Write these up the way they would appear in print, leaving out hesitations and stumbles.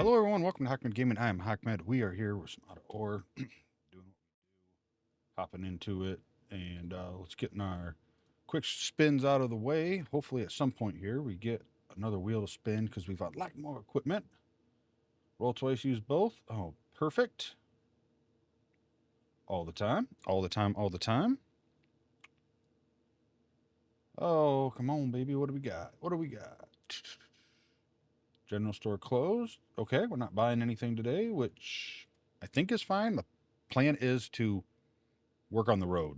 Hello, everyone. Welcome to Hackmed Gaming. I am Hackmed. We are here with some auto ore, doing what we do, hopping into it, and let's get our quick spins out of the way. Hopefully, at some point here, we get another wheel to spin because we've got a lot more equipment. Roll twice, use both. Oh, perfect. All the time, all the time, all the time. Oh, come on, baby. What do we got? What do we got? General store closed. Okay, we're not buying anything today, which I think is fine. The plan is to work on the road.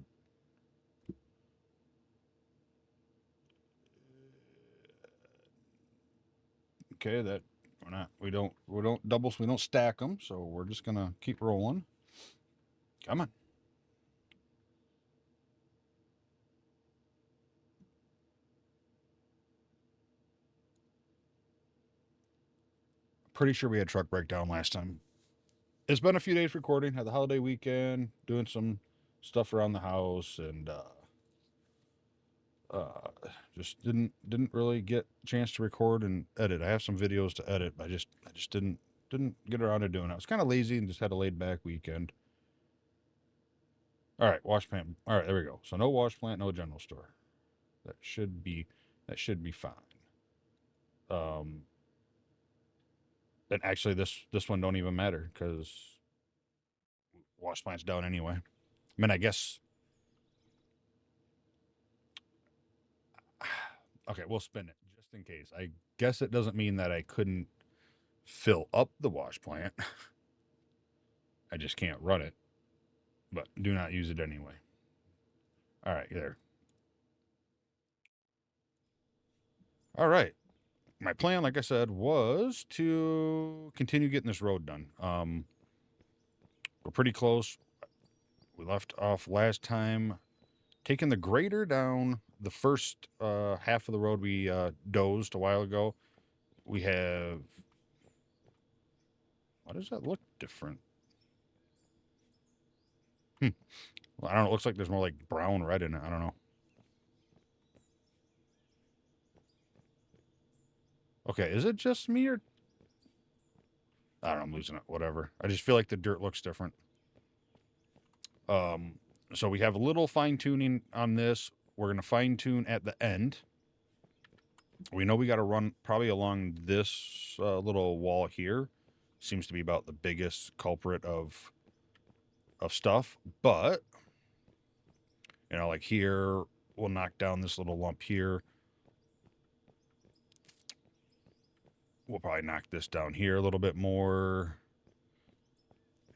Okay, that we don't doubles, we don't stack them, so we're just gonna keep rolling. Come on. Pretty sure we had truck breakdown last time. It's been a few days recording. Had the holiday weekend, doing some stuff around the house, and just didn't really get a chance to record and edit. I have some videos to edit, but I just didn't get around to doing it. I was kind of lazy and just had a laid back weekend. All right, wash plant. All right, there we go. So no wash plant, no general store. That should be fine. Um, and actually, this one don't even matter because wash plant's down anyway. I mean, I guess. Okay, we'll spin it just in case. I guess it doesn't mean that I couldn't fill up the wash plant. I just can't run it. But do not use it anyway. All right, there. All right. My plan, like I said, was to continue getting this road done. We're pretty close. We left off last time taking the grader down the first half of the road we dozed a while ago. We have. Why does that look different? Well, I don't know. It looks like there's more like brown red in it. I don't know. Okay, is it just me or I don't know, I'm losing it. Whatever. I just feel like the dirt looks different. So we have a little fine tuning on this. We're gonna fine tune at the end. We know we got to run probably along this little wall here. Seems to be about the biggest culprit of stuff, but you know, like here, we'll knock down this little lump here. We'll probably knock this down here a little bit more,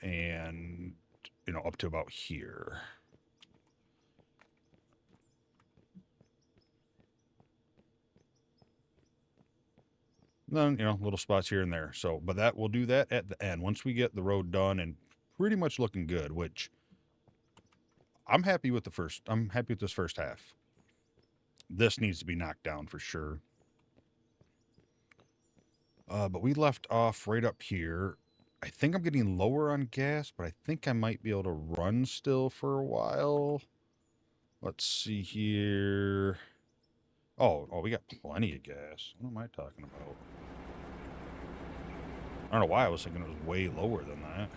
and you know, up to about here. Then, you know, little spots here and there. So, but that we'll do that at the end once we get the road done and pretty much looking good, which I'm happy with I'm happy with this first half. This needs to be knocked down for sure. But we left off right up here. I think I'm getting lower on gas, but I think I might be able to run still for a while. Let's see here. Oh, we got plenty of gas. What am I talking about? I don't know why I was thinking it was way lower than that.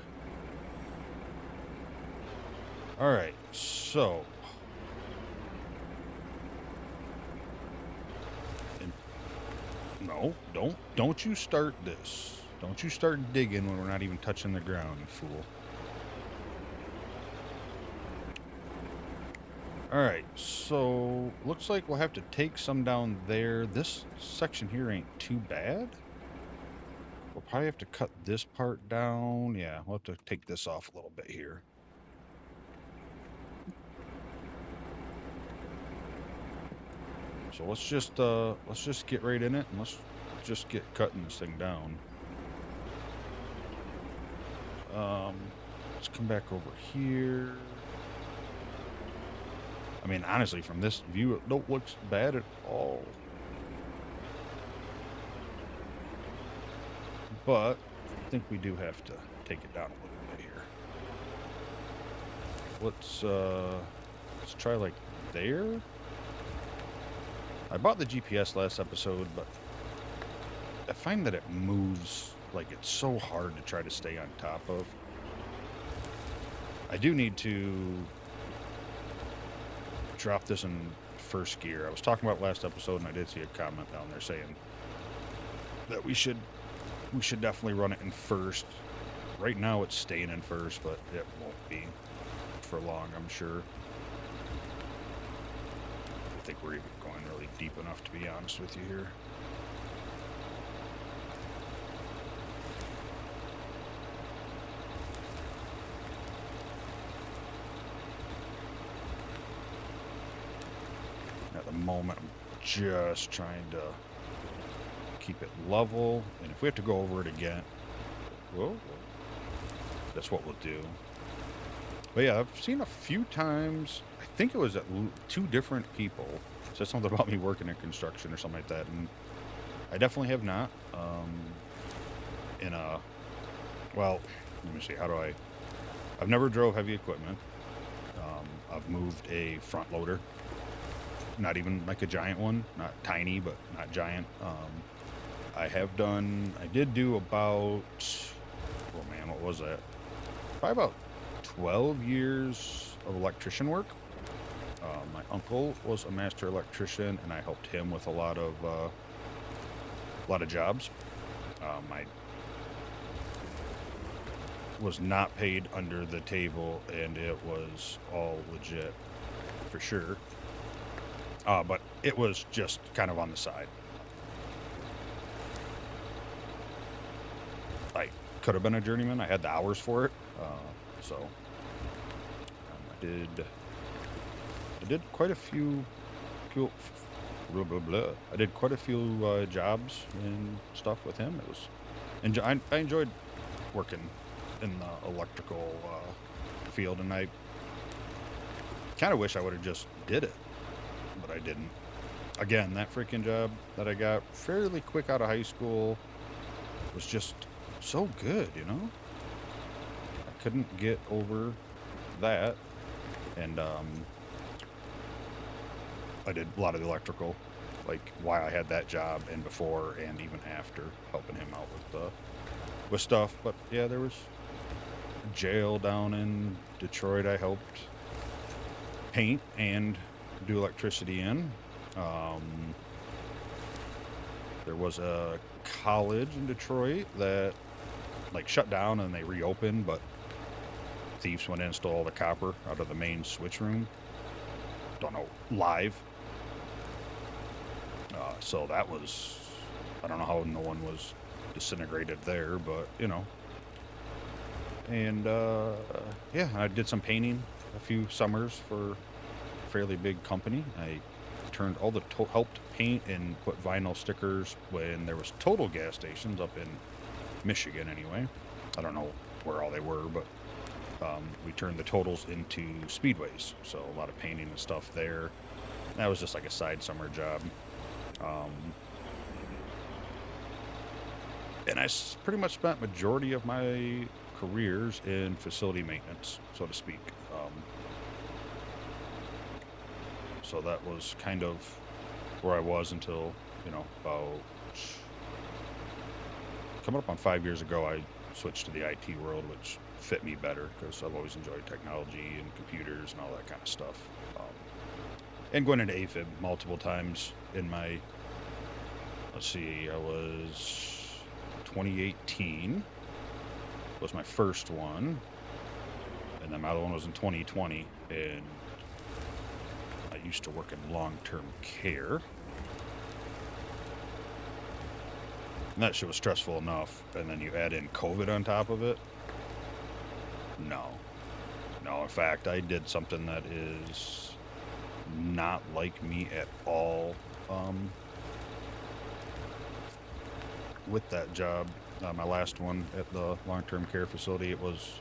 All right, so. No, don't you start this. Don't you start digging when we're not even touching the ground, you fool. All right, so looks like we'll have to take some down there. This section here ain't too bad. We'll probably have to cut this part down. Yeah, we'll have to take this off a little bit here. So let's just get right in it and let's just get cutting this thing down. Let's come back over here. I mean, honestly, from this view, it don't look bad at all. But I think we do have to take it down a little bit here. Let's try like there. I bought the GPS last episode, but I find that it moves like it's so hard to try to stay on top of. I do need to drop this in first gear. I was talking about last episode, and I did see a comment down there saying that we should definitely run it in first. Right now it's staying in first, but it won't be for long, I'm sure. I think we're even going really deep enough, to be honest with you here. At the moment, I'm just trying to keep it level, and if we have to go over it again, well, that's what we'll do. But yeah, I've seen a few times, I think it was at two different people, said something about me working in construction or something like that, and I definitely have not. Well, let me see, I've never drove heavy equipment. I've moved a front loader, not even like a giant one, not tiny, but not giant. I did do about, oh man, what was that? Probably about 12 years of electrician work. My uncle was a master electrician, and I helped him with a lot of jobs. I was not paid under the table, and it was all legit for sure. But it was just kind of on the side. I could have been a journeyman. I had the hours for it. I did quite a few I did quite a few jobs and stuff with him. I enjoyed working in the electrical field, and I kind of wish I would have just did it, but I didn't. Again, that freaking job that I got fairly quick out of high school was just so good, you know? I couldn't get over that, and I did a lot of the electrical, like while I had that job and before and even after, helping him out with stuff. But yeah, there was a jail down in Detroit I helped paint and do electricity in. There was a college in Detroit that like shut down and they reopened, but thieves went in and stole all the copper out of the main switch room. Don't know, live. So that was, I don't know how no one was disintegrated there, but you know. And yeah, I did some painting a few summers for a fairly big company. I turned all the helped paint and put vinyl stickers when there was Total gas stations up in Michigan anyway. I don't know where all they were, but we turned the Totals into speedways, so a lot of painting and stuff there. That was just like a side summer job. And I pretty much spent majority of my careers in facility maintenance, so to speak. So that was kind of where I was until, about coming up on 5 years ago, I switched to the IT world, which fit me better because I've always enjoyed technology and computers and all that kind of stuff. And going into AFib multiple times in my, I was 2018 was my first one, and then my other one was in 2020, and I used to work in long-term care. And that shit was stressful enough, and then you add in COVID on top of it. No, in fact, I did something that is not like me at all with that job. My last one at the long-term care facility, it was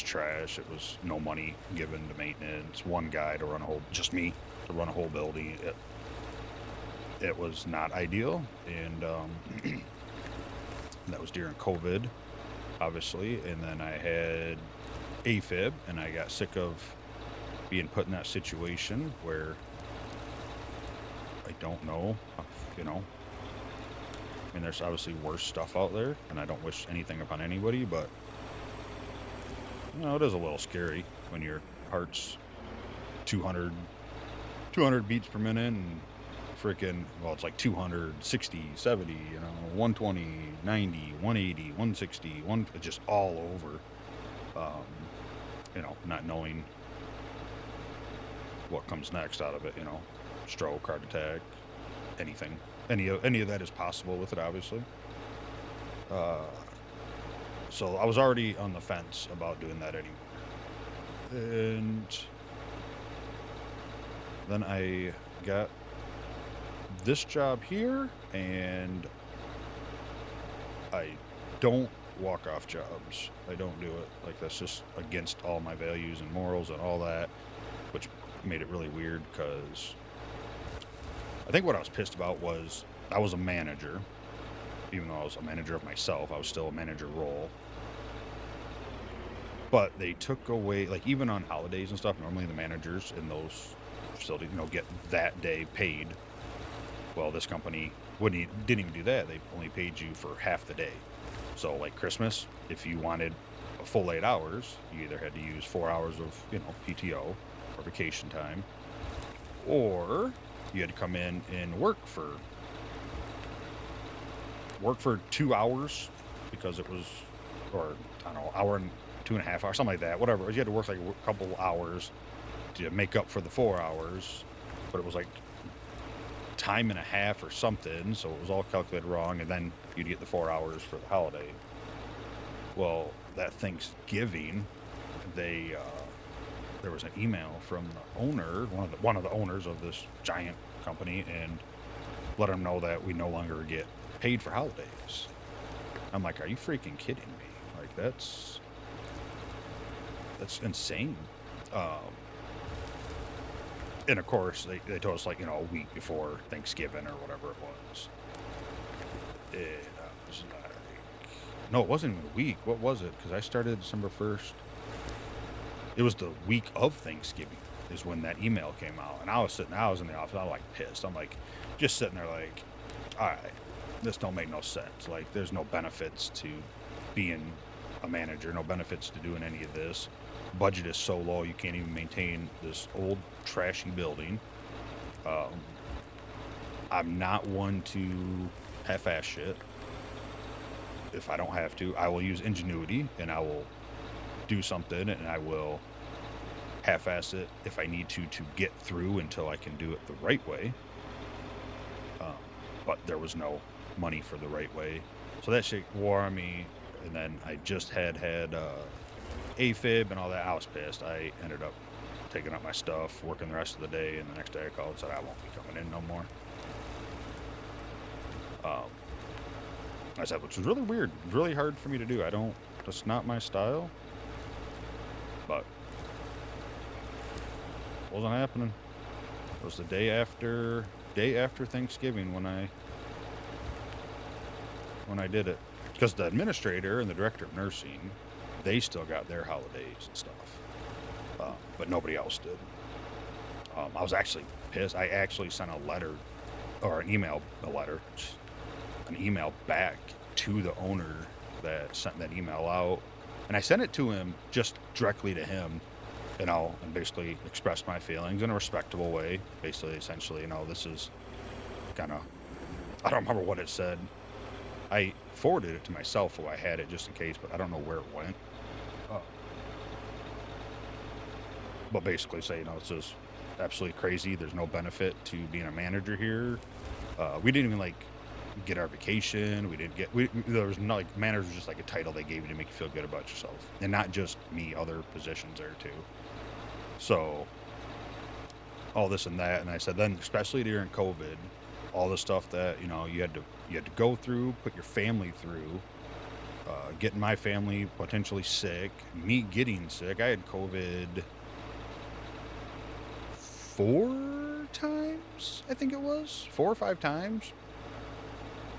trash. It was no money given to maintenance, one guy to run just me to run a whole building. It was not ideal, and that was during COVID, obviously, and then I had AFib, and I got sick of being put in that situation where I don't know, mean, there's obviously worse stuff out there, and I don't wish anything upon anybody, but, you know, it is a little scary when your heart's 200 beats per minute and freaking, well, it's like 260, 70, you know, 120, 90, 180, 160, just all over. You know, not knowing what comes next out of it, you know, stroke, heart attack, anything. Any of that is possible with it, obviously. So I was already on the fence about doing that anymore. And then I got this job here, and I don't walk off jobs. I don't do it. Like, that's just against all my values and morals and all that, which made it really weird because I think what I was pissed about was I was a manager. Even though I was a manager of myself, I was still a manager role. But they took away, like, even on holidays and stuff, normally the managers in those facilities, you know, get that day paid. Well, this company didn't even do that. They only paid you for half the day. So, like Christmas, if you wanted a full 8 hours, you either had to use 4 hours of, you know, PTO or vacation time, or you had to come in and work for 2 hours because it was, or I don't know, hour and 2.5 hours, something like that, whatever. You had to work like a couple hours to make up for the 4 hours, but it was like time and a half or something, so it was all calculated wrong, and then you'd get the 4 hours for the holiday. Well, that Thanksgiving, there was an email from the owner, one of the owners of this giant company, and let them know that we no longer get paid for holidays. I'm like, are you freaking kidding me? Like, that's insane. And of course, they told us, like, you know, a week before Thanksgiving or whatever it was. And I was like, no, it wasn't even a week. What was it? Because I started December 1st. It was the week of Thanksgiving is when that email came out. And I was in the office. I was like pissed. I'm like, just sitting there like, all right, this don't make no sense. Like, there's no benefits to being a manager, no benefits to doing any of this. Budget is so low, you can't even maintain this old trashy building. I'm not one to half-ass shit. If I don't have to, I will use ingenuity, and I will do something, and I will half-ass it if I need to get through until I can do it the right way. But there was no money for the right way, so that shit wore on me. And then I just had AFib and all that. I was pissed. I ended up taking up my stuff, working the rest of the day, and the next day I called and said I won't be coming in no more. I said, which was really weird, really hard for me to do. That's not my style, but it wasn't happening. It was the day after Thanksgiving when I did it. Because the administrator and the director of nursing, they still got their holidays and stuff, but nobody else did. I was actually pissed. I actually sent an email back to the owner that sent that email out, and I sent it to him just directly to him, you know, and basically expressed my feelings in a respectable way. Basically, essentially, you know, this is kind of, I don't remember what it said. I forwarded it to myself so I had it just in case, but I don't know where it went. But basically say, you know, this is absolutely crazy. There's no benefit to being a manager here. We didn't even, like, get our vacation. There was not, like, manager was just like a title they gave you to make you feel good about yourself. And not just me, other positions there too. So, all this and that. And I said, then, especially during COVID, all the stuff that, you know, you had to go through, put your family through, getting my family potentially sick, me getting sick. I had COVID 4 times, I think it was 4 or 5 times.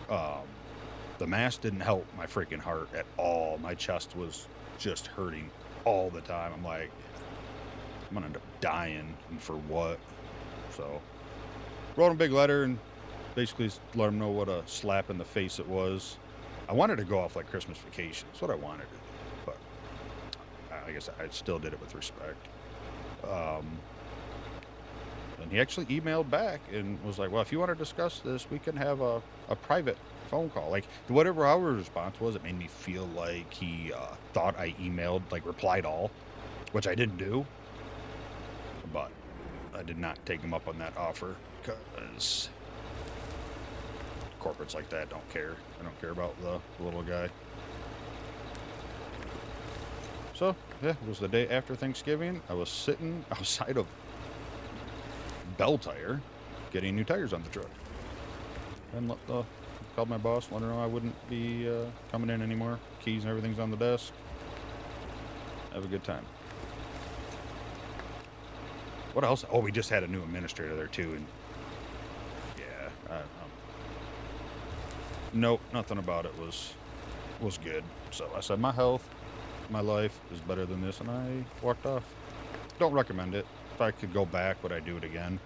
The mask didn't help my freaking heart at all. My chest was just hurting all the time. I'm like, I'm gonna end up dying, and for what? So, wrote him a big letter and basically let them know what a slap in the face it was. I wanted to go off like Christmas Vacation. That's what I wanted to do, but I guess I still did it with respect. Um, and he actually emailed back and was like, well, if you want to discuss this, we can have a private phone call. Like, whatever our response was, it made me feel like he thought I emailed, like, replied all, which I didn't do. But I did not take him up on that offer because corporates like that don't care. I don't care about the little guy. So, yeah, it was the day after Thanksgiving. I was sitting outside of Bell Tire getting new tires on the truck. And called my boss, let her know I wouldn't be coming in anymore. Keys and everything's on the desk. Have a good time. What else? Oh, we just had a new administrator there too, and yeah, nope, nothing about it was good. So I said my health, my life is better than this, and I walked off. Don't recommend it. If I could go back, would I do it again?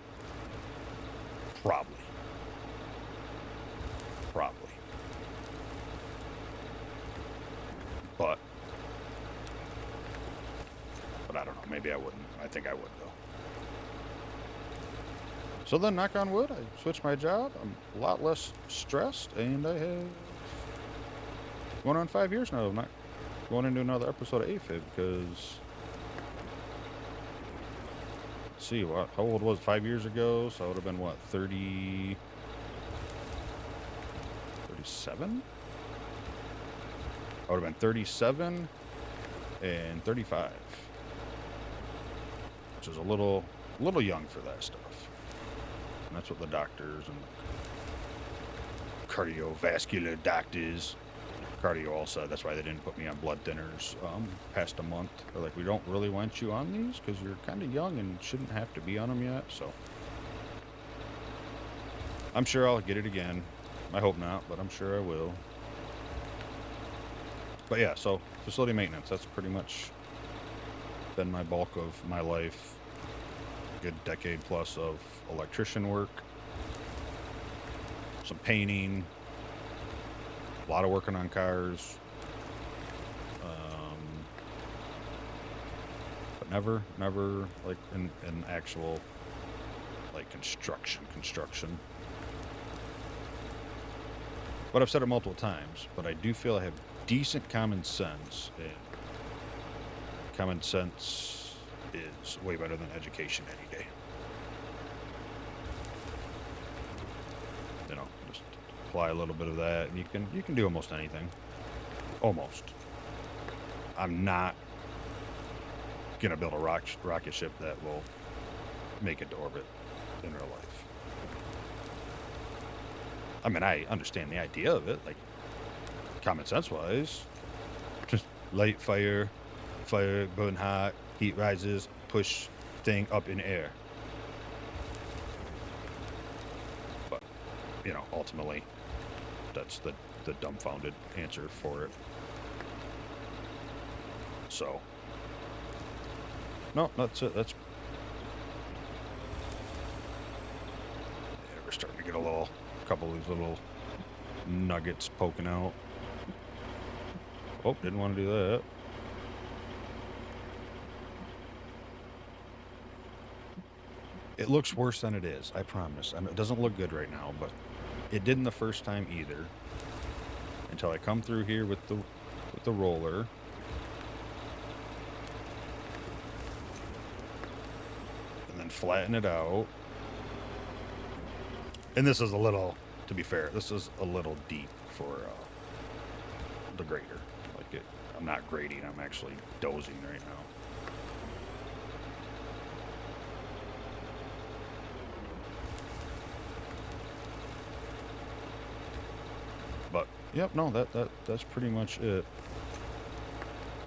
Probably. But I don't know. Maybe I wouldn't. I think I would though. So then, knock on wood, I switched my job. I'm a lot less stressed, and I have going on 5 years now. I'm not going into another episode of AFib because, let's see, how old was it? 5 years ago? So I would have been, what, 30, 37? I would have been 37 and 35, which is a little young for that stuff. And that's what the doctors and the cardiovascular doctors, cardio all said. That's why they didn't put me on blood thinners past a month. They're like, we don't really want you on these because you're kind of young and shouldn't have to be on them yet. So I'm sure I'll get it again. I hope not, but I'm sure I will. But yeah, so facility maintenance, that's pretty much been my bulk of my life. Good decade plus of electrician work, some painting, a lot of working on cars, but never like in actual like construction. But I've said it multiple times, but I do feel I have decent common sense, and common sense is way better than education any day. You know, just apply a little bit of that, and you can do almost anything. Almost. I'm not gonna build a rocket ship that will make it to orbit in real life. I mean, I understand the idea of it, like common sense wise. Just light fire, burn hot, heat rises, push thing up in air. But, you know, ultimately, that's the dumbfounded answer for it. So, no, that's it. Yeah, we're starting to get a couple of these little nuggets poking out. Oh, didn't want to do that. It looks worse than it is, I promise. It doesn't look good right now, but it didn't the first time either. Until I come through here with the roller. And then flatten it out. And this is a little, to be fair, this is a little deep for the grader. Like I'm not grading, I'm actually dozing right now. But yep, no, that's pretty much it.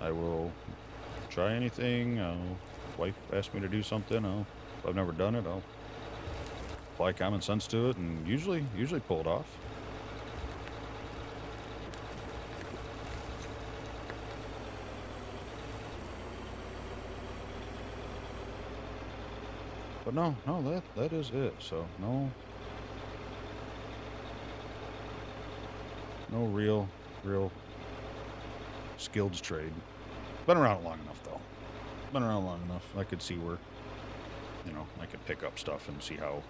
I will try anything. Wife asked me to do something. If I've never done it, I'll apply common sense to it, and usually pull it off. But no, that is it. So no No real skilled trade. Been around long enough, though. Been around long enough. I could see where, you know, I could pick up stuff and see how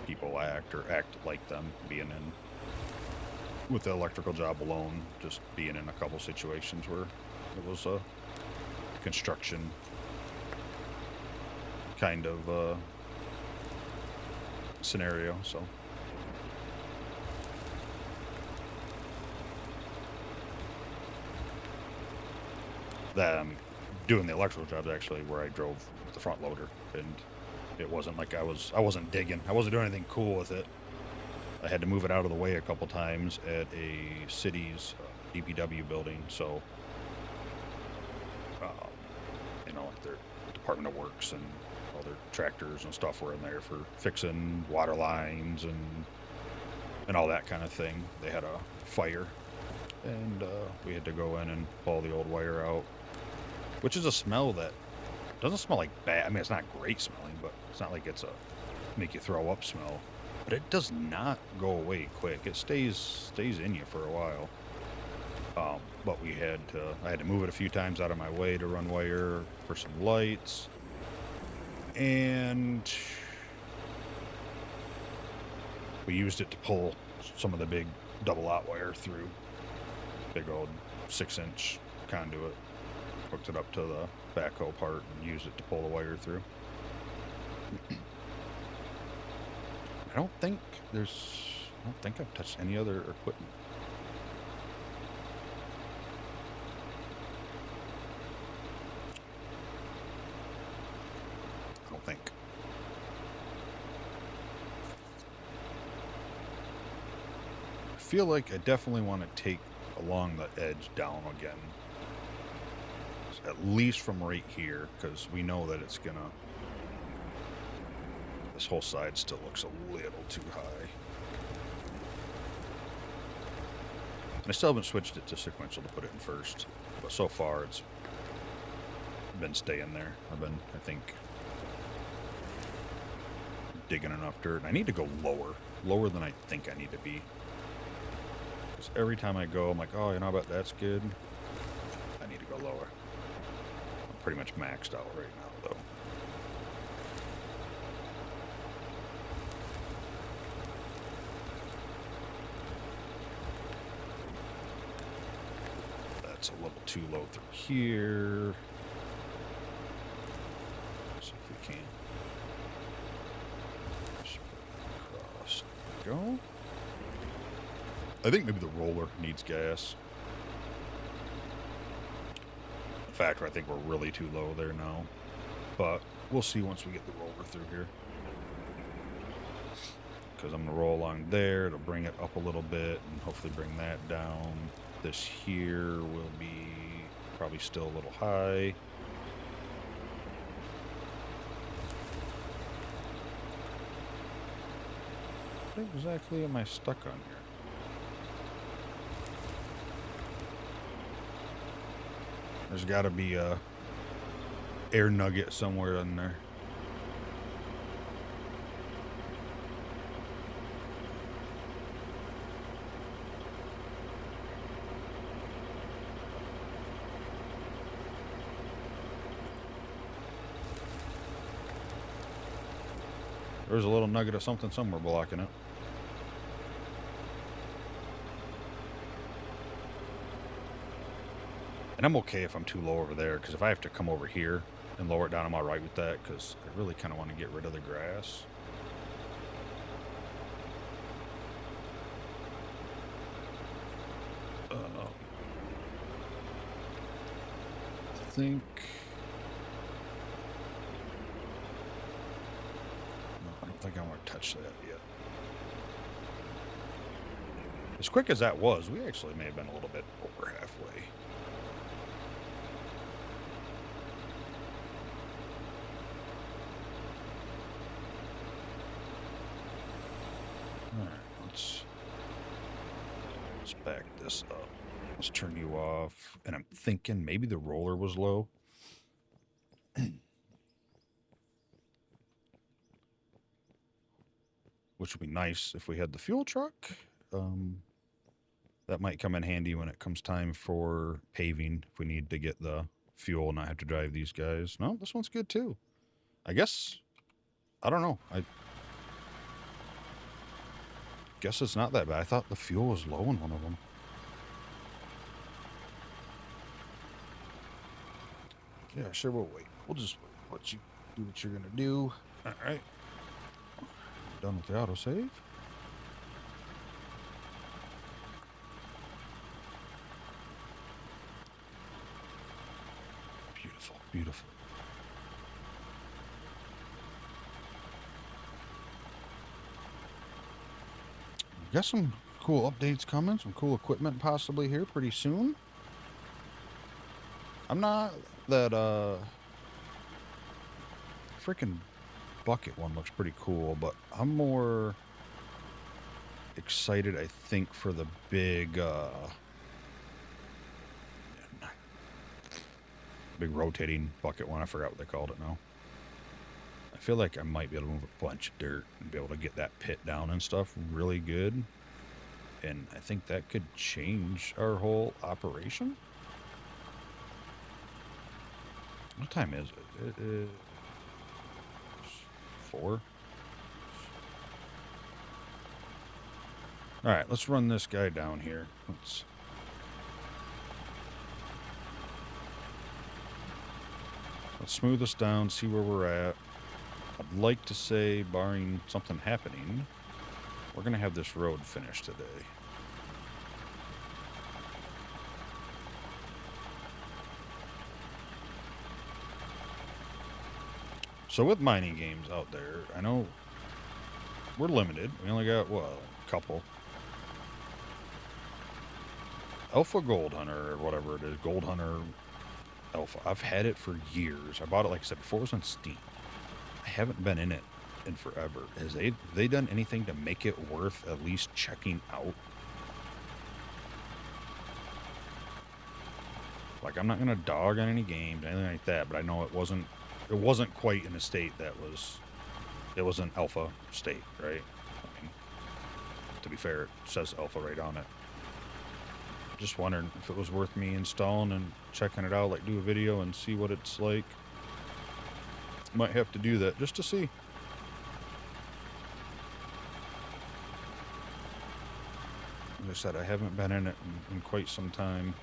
people act or act like them, being in, with the electrical job alone, just being in a couple situations where it was a construction kind of scenario, so. That doing the electrical jobs actually where I drove the front loader, and it wasn't like I wasn't digging. I wasn't doing anything cool with it. I had to move it out of the way a couple times at a city's DPW building, so you know, like their Department of Works and all their tractors and stuff were in there for fixing water lines and all that kind of thing. They had a fire, and we had to go in and pull the old wire out, which is a smell that doesn't smell like bad. I mean, it's not great smelling, but it's not like it's a make you throw up smell. But it does not go away quick. It stays in you for a while. But I had to move it a few times out of my way to run wire for some lights. And we used it to pull some of the big double-aught wire through. Big old 6-inch conduit. Hooked it up to the backhoe part and used it to pull the wire through. I don't think I've touched any other equipment. I don't think. I feel like I definitely want to take along the edge down again. At least from right here, because we know that it's gonna... This whole side still looks a little too high. I still haven't switched it to sequential to put it in first, but so far it's been staying there. I think, digging enough dirt. And I need to go lower than I think I need to be. Because every time I go, I'm like, oh, you know, I bet that's good. I need to go lower. I'm pretty much maxed out right now, though. That's a little too low through here. See if we can. Just put that across. There we go. I think maybe the roller needs gas. In fact, I think we're really too low there now. But we'll see once we get the roller through here. Because I'm going to roll along there to bring it up a little bit and hopefully bring that down. This here will be probably still a little high. What exactly am I stuck on here? There's got to be a air nugget somewhere in there. There's a little nugget of something somewhere blocking it. And I'm okay if I'm too low over there, because if I have to come over here and lower it down, I'm all right with that, because I really kind of want to get rid of the grass. I think... No, I don't think I want to touch that yet. As quick as that was, we actually may have been a little bit over halfway. Alright, let's back this up. Let's turn you off. And I'm thinking maybe the roller was low. Which would be nice if we had the fuel truck. That might come in handy when it comes time for paving, if we need to get the fuel and not have to drive these guys. No, this one's good too. I guess, I don't know. I guess it's not that bad. I thought the fuel was low in one of them. Yeah, sure, we'll wait. We'll just let you do what you're going to do. All right. Done with the autosave. Beautiful, beautiful. Got some cool updates coming, some cool equipment possibly here pretty soon. I'm not that, freaking bucket one looks pretty cool, but I'm more excited, I think, for the big, big rotating bucket one. I forgot what they called it now. I feel like I might be able to move a bunch of dirt and be able to get that pit down and stuff really good. And I think that could change our whole operation. What time is it? It is 4. All right, let's run this guy down here. Let's smooth this down, see where we're at. I'd like to say, barring something happening, we're going to have this road finished today. So with mining games out there, I know we're limited. We only got, what, a couple. Alpha Gold Hunter, or whatever it is, Gold Hunter Alpha. I've had it for years. I bought it, like I said, before it was on Steam. I haven't been in it in forever. Has they done anything to make it worth at least checking out? Like, I'm not gonna dog on any games, anything like that, but I know it wasn't quite in a state that it was an alpha state, right? I mean, to be fair, it says alpha right on it. Just wondering if it was worth me installing and checking it out, like do a video and see what it's like. Might have to do that just to see. Like I said, I haven't been in it in quite some time.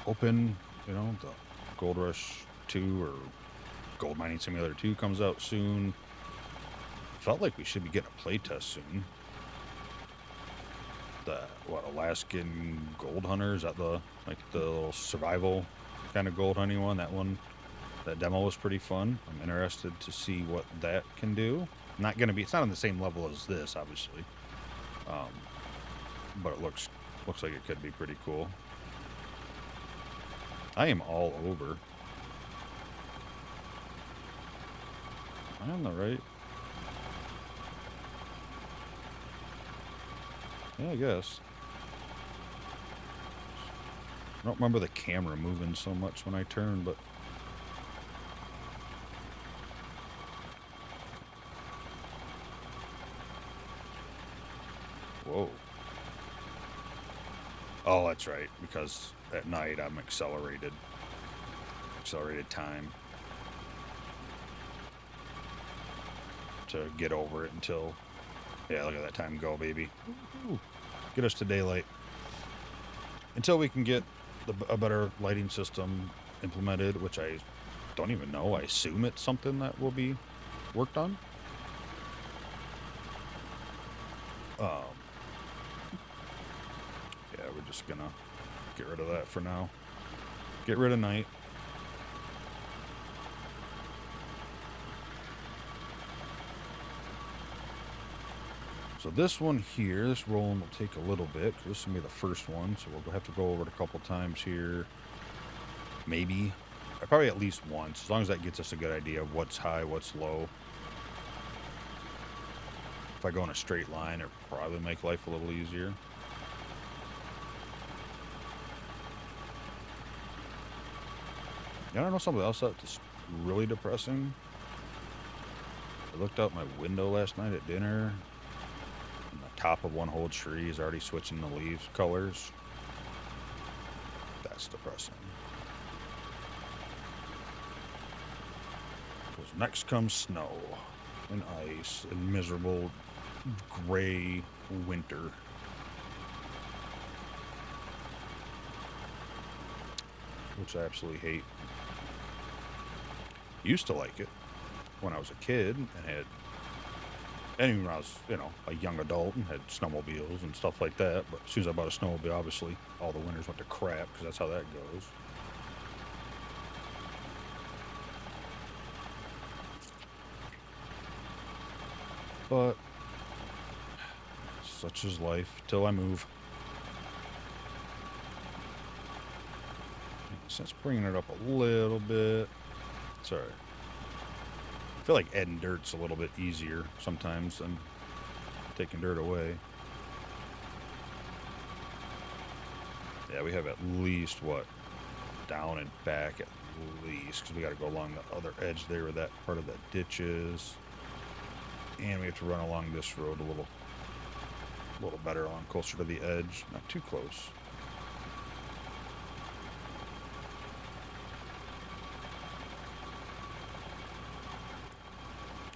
Hoping, you know, the Gold Rush 2 or Gold Mining Simulator 2 comes out soon. Felt like we should be getting a playtest soon. The, Alaskan Gold Hunter? Is that the little survival kind of gold hunting one? That demo was pretty fun. I'm interested to see what that can do. It's not on the same level as this, obviously. But it looks like it could be pretty cool. I am all over. Am I on the right? Yeah, I guess. I don't remember the camera moving so much when I turn, but... Whoa. Oh, that's right, because at night I'm accelerated time to get over it until, yeah, look at that time go, baby. Ooh, get us to daylight until we can get a better lighting system implemented, which I don't even know. I assume it's something that will be worked on. Yeah, we're just gonna get rid of that for now. Get rid of night. So this one here, this rolling will take a little bit. This will be the first one, so we'll have to go over it a couple times here. Maybe. Probably at least once, as long as that gets us a good idea of what's high, what's low. If I go in a straight line, it'll probably make life a little easier. I don't know, something else that's really depressing. I looked out my window last night at dinner. top of one whole tree is already switching the leaves colors. That's depressing. Because next comes snow and ice and miserable gray winter. Which I absolutely hate. Used to like it when I was a kid and even when I was, a young adult and had snowmobiles and stuff like that. But as soon as I bought a snowmobile, obviously all the winters went to crap because that's how that goes. But such is life till I move. Since bringing it up a little bit. Sorry. I feel like adding dirt's a little bit easier sometimes than taking dirt away. Yeah, we have at least, down and back at least, because we got to go along the other edge there where that part of that ditch is. And we have to run along this road a little better along closer to the edge. Not too close.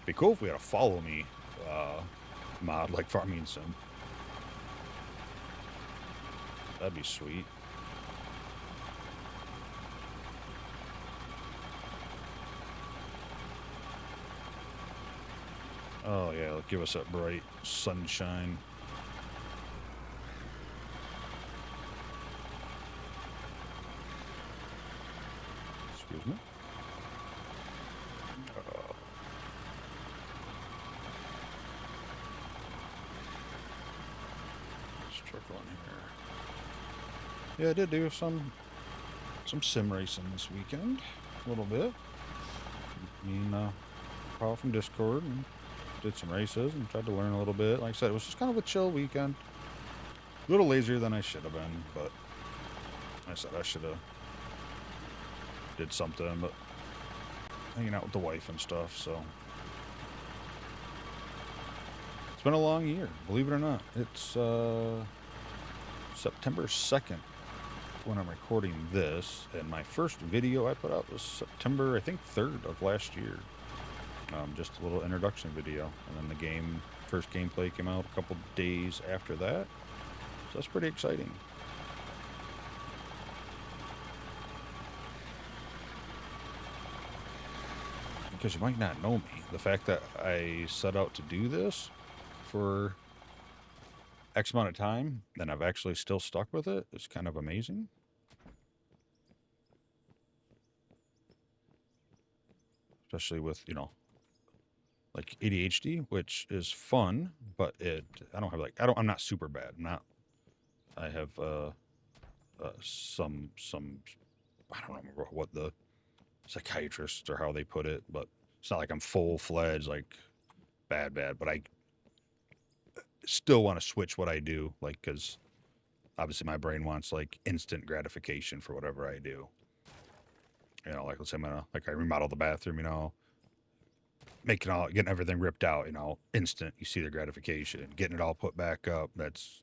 Be cool if we had a follow me mod like Farming Sim. That'd be sweet. Oh yeah, give us that bright sunshine. Excuse me. Yeah, I did do some sim racing this weekend, a little bit. Call from Discord and did some races and tried to learn a little bit. Like I said, it was just kind of a chill weekend. A little lazier than I should have been, but like I said I should have did something, but hanging out with the wife and stuff, so. It's been a long year, believe it or not. It's September 2nd when I'm recording this, and my first video I put out was September, I think, 3rd of last year. Just a little introduction video, and then the first gameplay came out a couple days after that, so that's pretty exciting. Because you might not know me, the fact that I set out to do this for X amount of time, and I've actually still stuck with it, is kind of amazing. Especially with, like ADHD, which is fun, but I'm not super bad. I have some, I don't remember what the psychiatrists or how they put it, but it's not like I'm full-fledged, like bad, but I still want to switch what I do, like, because obviously my brain wants like instant gratification for whatever I do. Like let's say I remodel the bathroom, getting everything ripped out, instant, you see the gratification. Getting it all put back up, that's,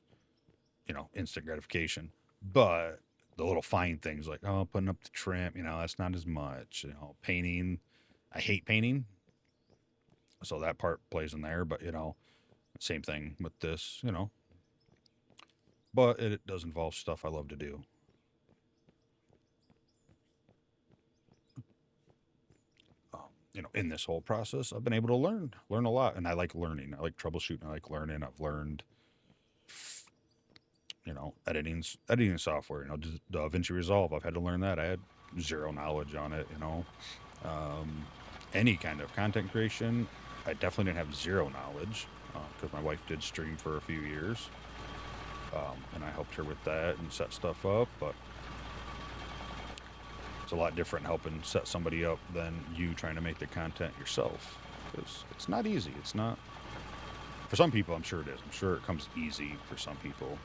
instant gratification. But the little fine things like, putting up the trim, that's not as much. Painting, I hate painting, so that part plays in there. But, same thing with this, But it does involve stuff I love to do. In this whole process, I've been able to learn a lot, and I like learning. I like troubleshooting. I like learning. I've learned, editing software. DaVinci Resolve. I've had to learn that. I had zero knowledge on it. Any kind of content creation, I definitely didn't have zero knowledge because my wife did stream for a few years, and I helped her with that and set stuff up, but. It's a lot different helping set somebody up than you trying to make the content yourself. Because it's not easy. It's not. For some people, I'm sure it is. I'm sure it comes easy for some people.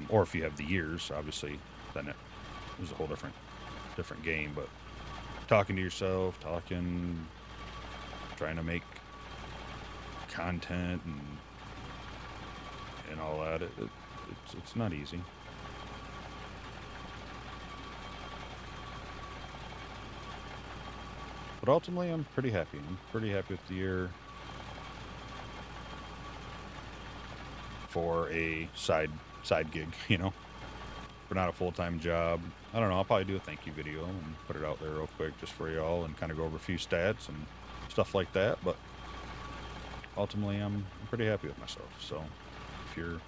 Or if you have the years, obviously, then it is a whole different game. But talking to yourself, trying to make content and and all that. It's not easy. But ultimately, I'm pretty happy. I'm pretty happy with the year for a side gig, you know, for not a full-time job. I don't know. I'll probably do a thank you video and put it out there real quick just for y'all and kind of go over a few stats and stuff like that. But ultimately, I'm pretty happy with myself. So if you're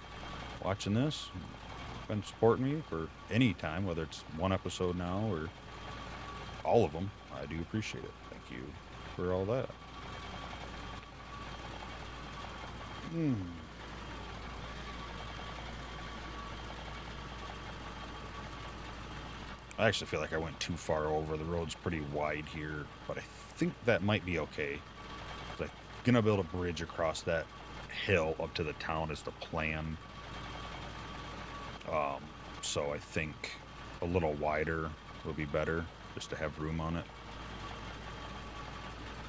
watching this, been supporting me for any time, whether it's one episode now or all of them, I do appreciate it. Thank you for all that. I actually feel like I went too far over. The road's pretty wide here, but I think that might be okay. I'm gonna build a bridge across that hill up to the town is the plan. So I think a little wider would be better, just to have room on it.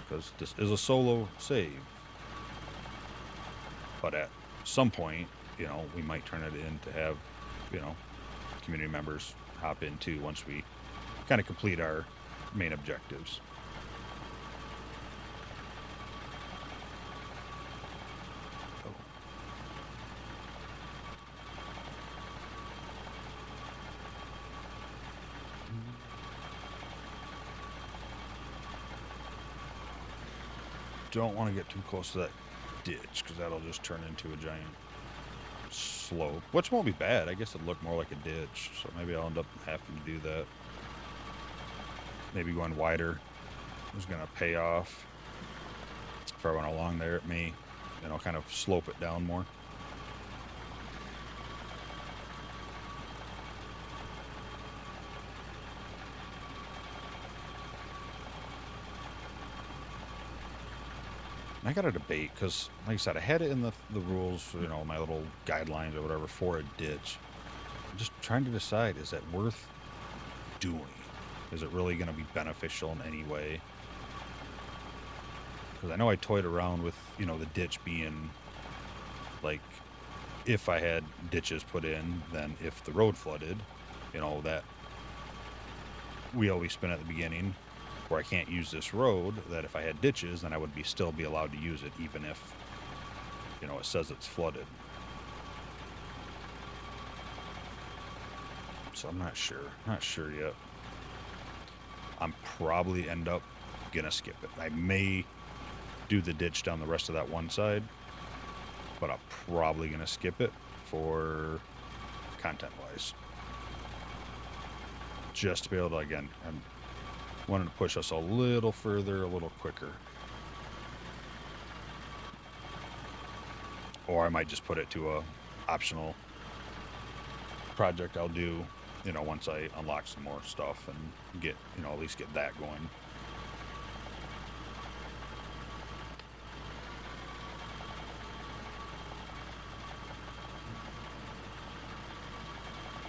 Because this is a solo save. But at some point, you know, we might turn it in to have, you know, community members hop in too once we kind of complete our main objectives. Don't want to get too close to that ditch because that'll just turn into a giant slope, which won't be bad. I guess it'd look more like a ditch, so maybe I'll end up having to do that. Maybe going wider is going to pay off. If I went along there, it may, you know, kind of slope it down more. I got a debate because, like I said, I had it in the rules, you know, my little guidelines or whatever for a ditch. I'm just trying to decide, is that worth doing? Is it really going to be beneficial in any way? Because I know I toyed around with, you know, the ditch being like, if I had ditches put in, then if the road flooded, you know, that wheel we spin at the beginning, where I can't use this road, that if I had ditches, then I would still be allowed to use it, even if, you know, it says it's flooded. So I'm not sure yet. I'm probably end up gonna skip it. I may do the ditch down the rest of that one side, but I'm probably gonna skip it for content wise, just to be able to, again, I'm wanted to push us a little further, a little quicker. Or I might just put it to a optional project I'll do, you know, once I unlock some more stuff and get, you know, at least get that going.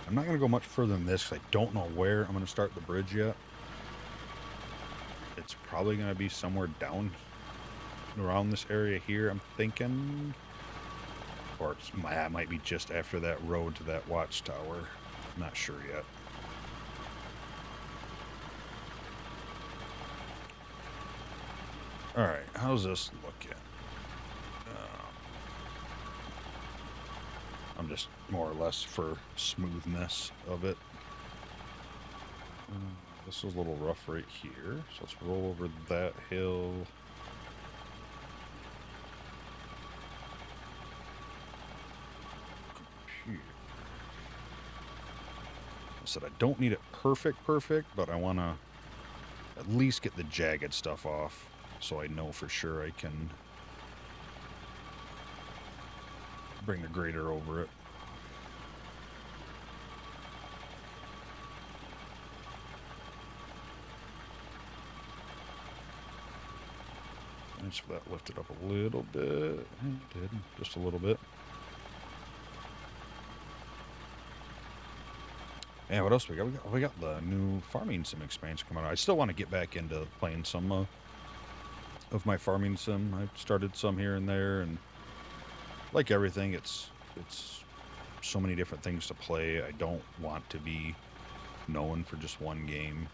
I'm not going to go much further than this because I don't know where I'm going to start the bridge yet. It's probably going to be somewhere down around this area here, I'm thinking. Or it might be just after that road to that watchtower. I'm not sure yet. Alright, how's this looking? I'm just more or less for smoothness of it. This is a little rough right here, so let's roll over that hill. Computer. I said I don't need it perfect, but I want to at least get the jagged stuff off so I know for sure I can bring the grader over it. Just that lifted up a little bit. It did, just a little bit. And what else we got? We got the new farming sim expansion coming out. I still want to get back into playing some of my farming sim. I've started some here and there, and like everything, it's it's so many different things to play. I don't want to be known for just one game.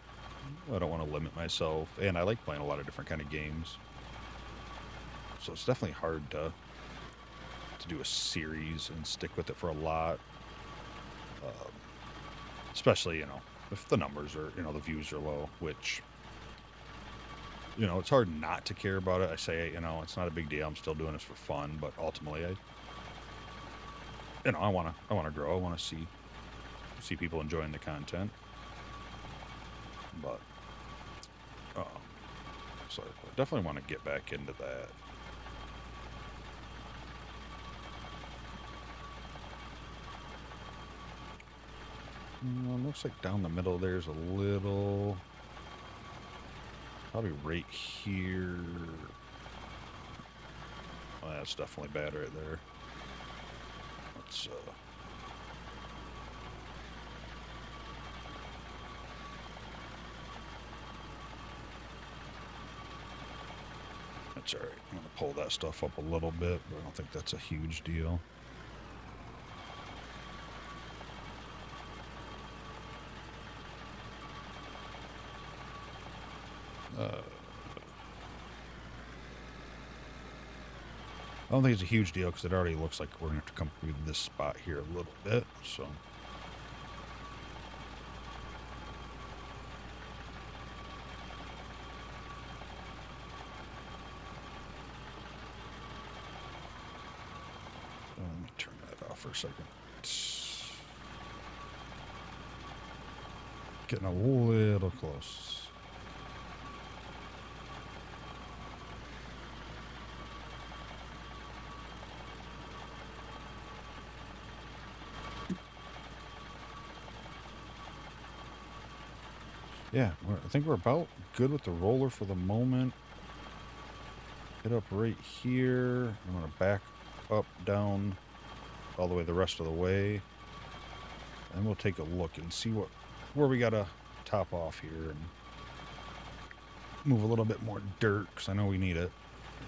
I don't want to limit myself, and I like playing a lot of different kind of games. So it's definitely hard to do a series and stick with it for a lot. Especially, if the numbers are, the views are low, which, it's hard not to care about it. I say, it's not a big deal. I'm still doing this for fun, but ultimately I want to grow. I want to see people enjoying the content. But, so I definitely want to get back into that. Looks like down the middle there's a little, probably right here. Oh, that's definitely bad right there. Let's that's all right. I'm gonna pull that stuff up a little bit, but I don't think that's a huge deal. I don't think it's a huge deal because it already looks like we're going to have to come through this spot here a little bit, so. Let me turn that off for a second. It's getting a little close. Yeah, I think we're about good with the roller for the moment. Get up right here. I'm going to back up, down, all the way the rest of the way. And we'll take a look and see where we got to top off here and move a little bit more dirt, because I know we need it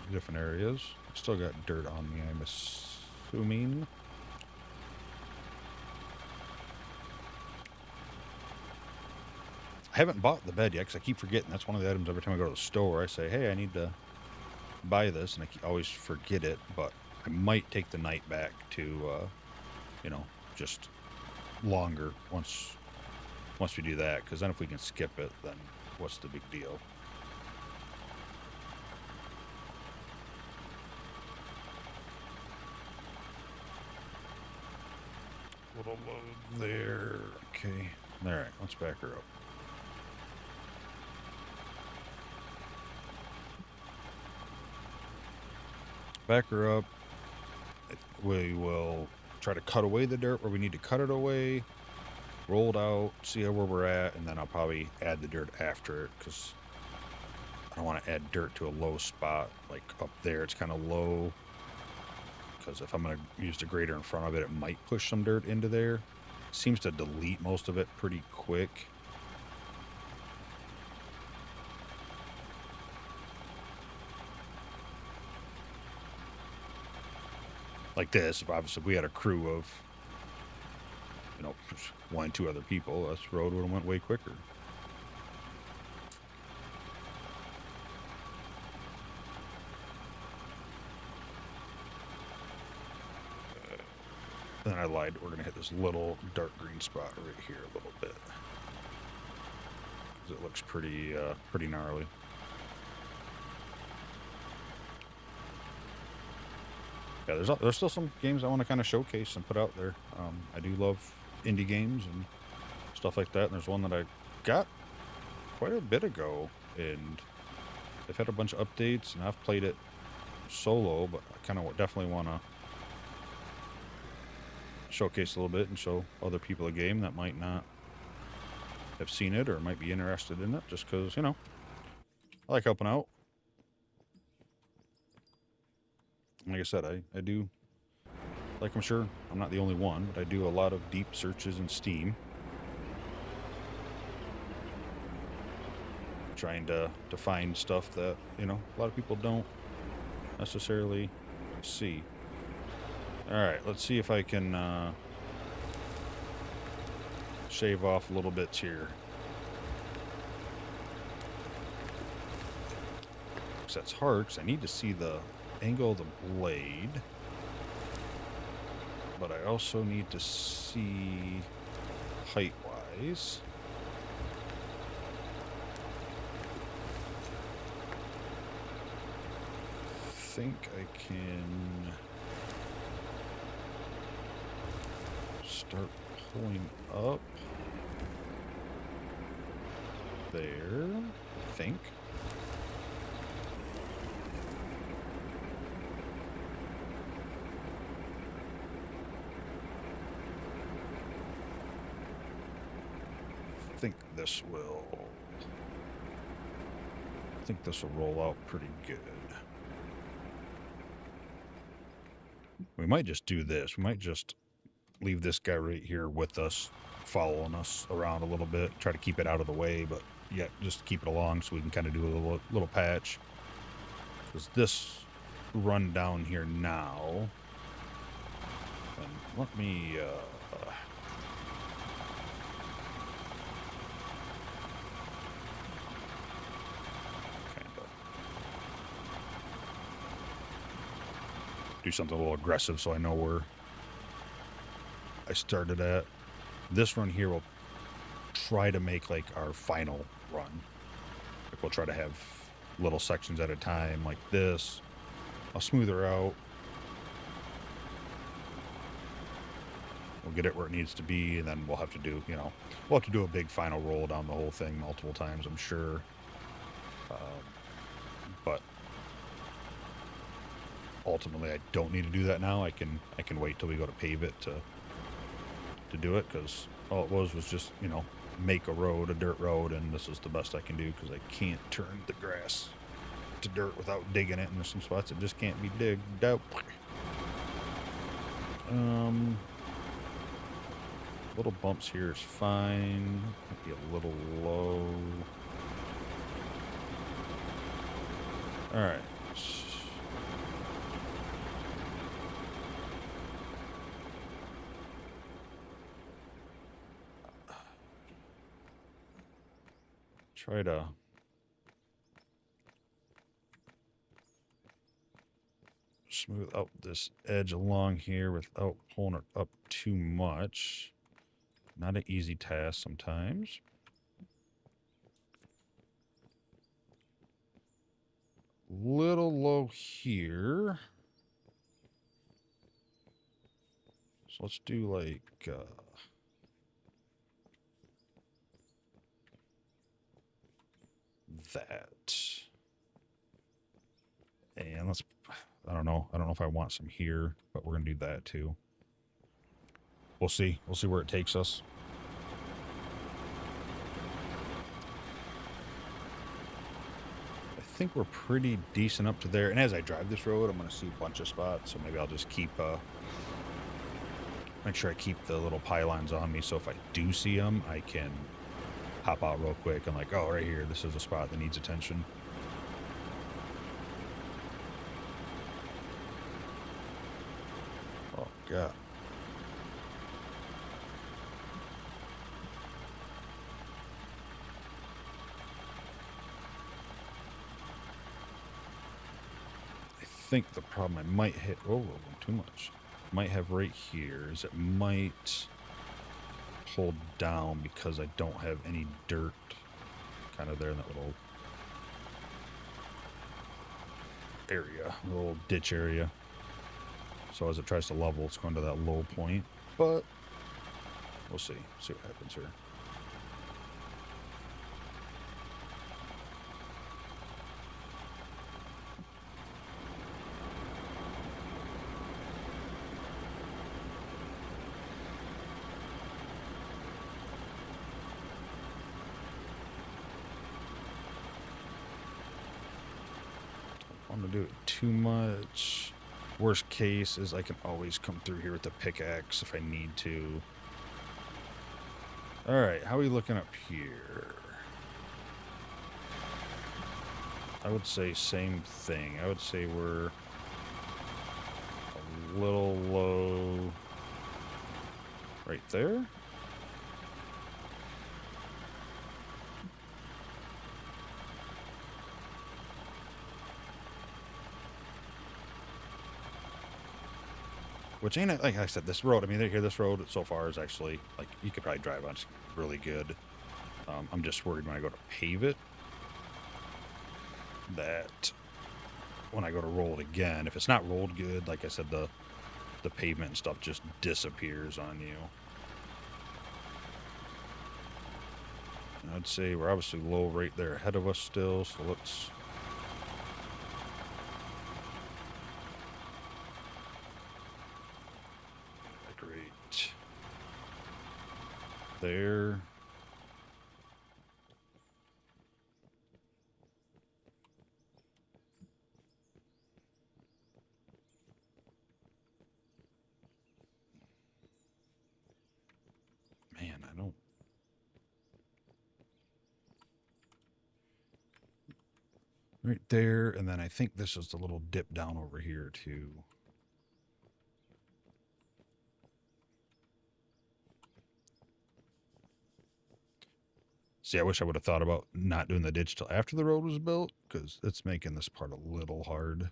in different areas. Still got dirt on me, I'm assuming. I haven't bought the bed yet because I keep forgetting. That's one of the items every time I go to the store. I say, hey, I need to buy this, and I always forget it. But I might take the night back to, just longer once we do that. Because then if we can skip it, then what's the big deal? Little load there. Okay. All right, let's back her up. Back her up. We will try to cut away the dirt where we need to cut it away. Roll it out, see where we're at, and then I'll probably add the dirt after it, because I don't want to add dirt to a low spot. Like up there, it's kind of low. Because if I'm going to use the grader in front of it, it might push some dirt into there. It seems to delete most of it pretty quick. Like this, if obviously we had a crew of, 1 and 2 other people, this road would have went way quicker. Then I lied. We're going to hit this little dark green spot right here a little bit. Because it looks pretty gnarly. Yeah, there's still some games I want to kind of showcase and put out there. I do love indie games and stuff like that. And there's one that I got quite a bit ago, and they've had a bunch of updates, and I've played it solo, but I kind of definitely want to showcase a little bit and show other people a game that might not have seen it or might be interested in it, just because, I like helping out. Like I said, I do, like, I'm sure I'm not the only one, but I do a lot of deep searches in Steam, trying to find stuff that, a lot of people don't necessarily see. All right, let's see if I can shave off little bits here. Because that's hard, because I need to see the angle of the blade. But I also need to see height-wise. I think I can start pulling up there, I think. I think this will roll out pretty good. We might just do this. We might just leave this guy right here with us, following us around a little bit. Try to keep it out of the way, but yeah, just keep it along so we can kind of do a little patch. Because this run down here now, and let me do something a little aggressive so I know where I started at. This run here will try to make like our final run. Like we'll try to have little sections at a time like this. I'll smooth her out. We'll get it where it needs to be, and then we'll have to do, we'll have to do a big final roll down the whole thing multiple times, I'm sure. But ultimately, I don't need to do that now. I can wait till we go to pave it to do it, because all it was just, make a road, a dirt road, and this is the best I can do because I can't turn the grass to dirt without digging it, and there's some spots that just can't be digged out. Little bumps here is fine. Might be a little low. All right. Try to smooth out this edge along here without pulling it up too much. Not an easy task sometimes. Little low here. So let's do like that. And let's, I don't know if I want some here, but we're gonna do that too. We'll see where it takes us. I think we're pretty decent up to there, and as I drive this road I'm gonna see a bunch of spots, so maybe I'll just keep make sure I keep the little pylons on me, so if I do see them I can hop out real quick and like, oh, right here, this is a spot that needs attention. Oh god. I think the problem I might hit, too much, might have right here is it might pull down because I don't have any dirt kind of there in that little area, little ditch area. So as it tries to level, it's going to that low point, but we'll see what happens here. Want to do it too much. Worst case is I can always come through here with the pickaxe if I need to. All right, how are we looking up here? I would say same thing. I would say we're a little low right there. Which ain't, like I said, this road, I mean, here, this road so far is actually, like, you could probably drive on, it's really good. I'm just worried when I go to pave it that when I go to roll it again, if it's not rolled good, like I said, the pavement and stuff just disappears on you. And I'd say we're obviously low right there ahead of us still, so let's... Great. There. Man, I don't... Right there, and then I think this is the little dip down over here, too. See, I wish I would have thought about not doing the ditch till after the road was built, because it's making this part a little hard.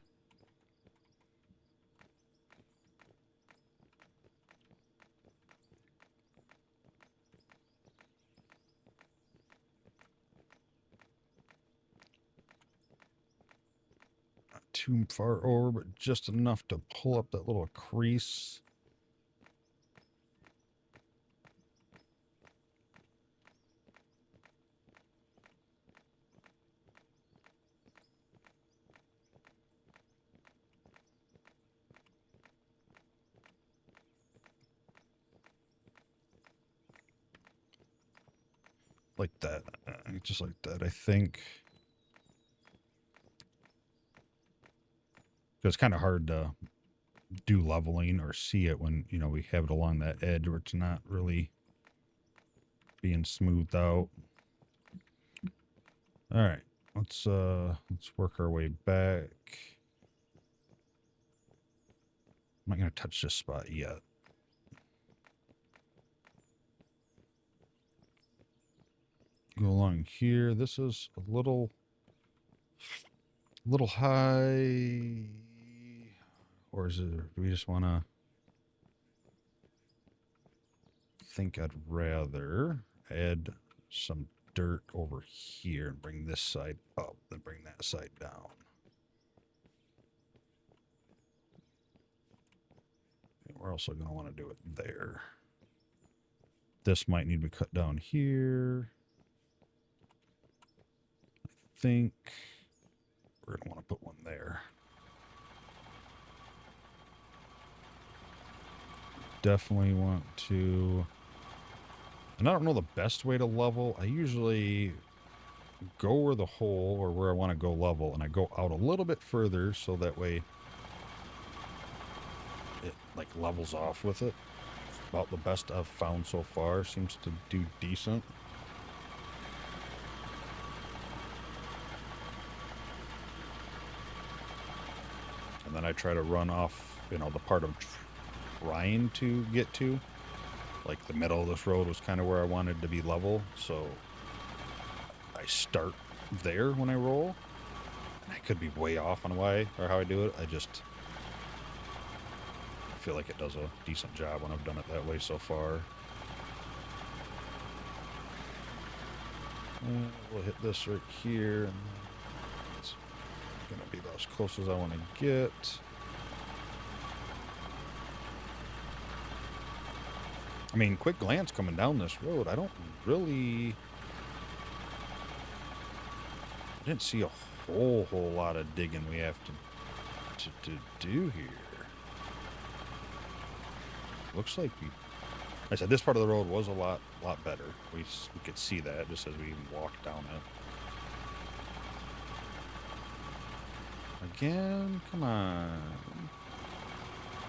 Not too far over, but just enough to pull up that little crease. Like that. Just like that, I think. It's kind of hard to do leveling or see it when, you know, we have it along that edge where it's not really being smoothed out. All right, let's work our way back. I'm not gonna touch this spot yet. Go along here. This is a little high, or is it? Do we just want to? Think I'd rather add some dirt over here and bring this side up than bring that side down. And we're also going to want to do it there. This might need to be cut down here. I think we're going to want to put one there. Definitely want to... And I don't know the best way to level. I usually go where the hole or where I want to go level, and I go out a little bit further so that way it like levels off with it. About the best I've found so far. Seems to do decent. And then I try to run off, you know, the part I'm trying to get to. Like the middle of this road was kind of where I wanted to be level, so I start there when I roll. And I could be way off on why or how I do it. I just feel like it does a decent job when I've done it that way so far. And we'll hit this right here, and it's gonna be about as close as I want to get. I mean, quick glance coming down this road, I don't really... I didn't see a whole lot of digging we have to do here. Looks like like I said, this part of the road was a lot better. We could see that just as we even walked down it. Again, come on.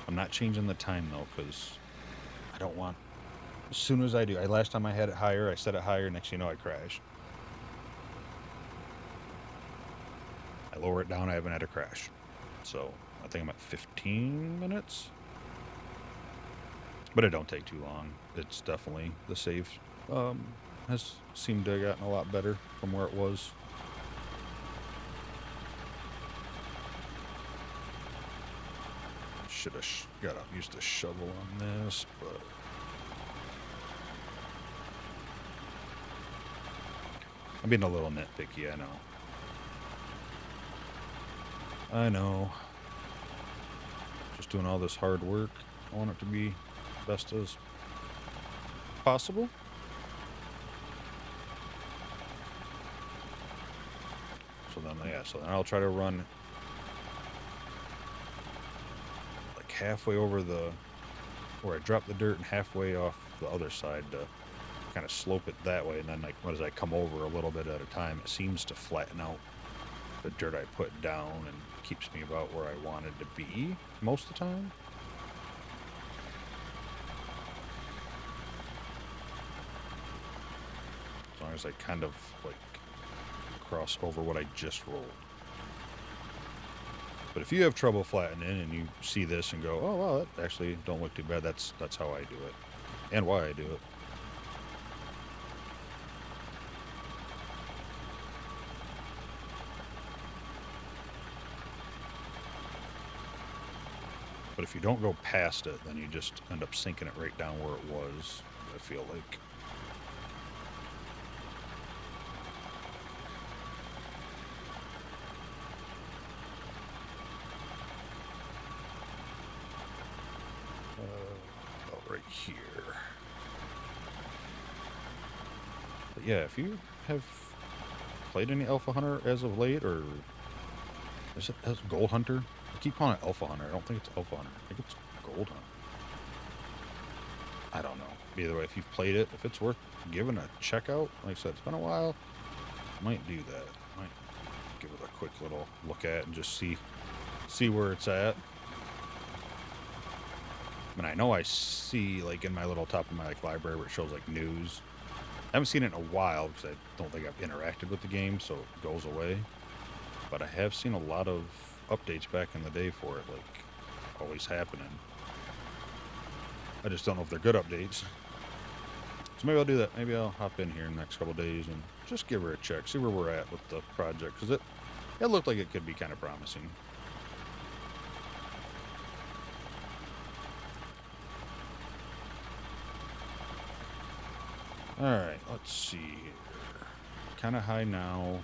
I'm not changing the time though, because I don't want... As soon as I do, last time I had it higher, I set it higher, next thing you know I crash. I lower it down, I haven't had a crash. So I think I'm at 15 minutes. But it don't take too long. It's definitely the save has seemed to have gotten a lot better from where it was. Should have got out and used a shovel on this, but I'm being a little nitpicky, I know. I know. Just doing all this hard work. I want it to be best as possible. So then, yeah, so then I'll try to run like halfway over where I drop the dirt and halfway off the other side to kind of slope it that way. And then, like, as I come over a little bit at a time, it seems to flatten out the dirt I put down and keeps me about where I wanted to be most of the time. As long as I kind of like cross over what I just rolled. But if you have trouble flattening and you see this and go, oh wow, that actually don't look too bad, that's how I do it. And why I do it. But if you don't go past it, then you just end up sinking it right down where it was, I feel like. About right here. But yeah, if you have played any Alpha Hunter as of late, or is it Gold Hunter? I keep calling it Alpha Hunter. I don't think it's Alpha Hunter. I think it's Gold Hunter. I don't know. Either way, if you've played it, if it's worth giving a check out, like I said, it's been a while, might do that. Might give it a quick little look at and just see where it's at. I mean, I know I see, like, in my little top of my like library where it shows like news. I haven't seen it in a while because I don't think I've interacted with the game, so it goes away. But I have seen a lot of updates back in the day for it, like, always happening. I just don't know if they're good updates. So maybe I'll do that. Maybe I'll hop in here in the next couple days and just give her a check, see where we're at with the project, because it looked like it could be kind of promising. Alright, let's see here. Kind of high now,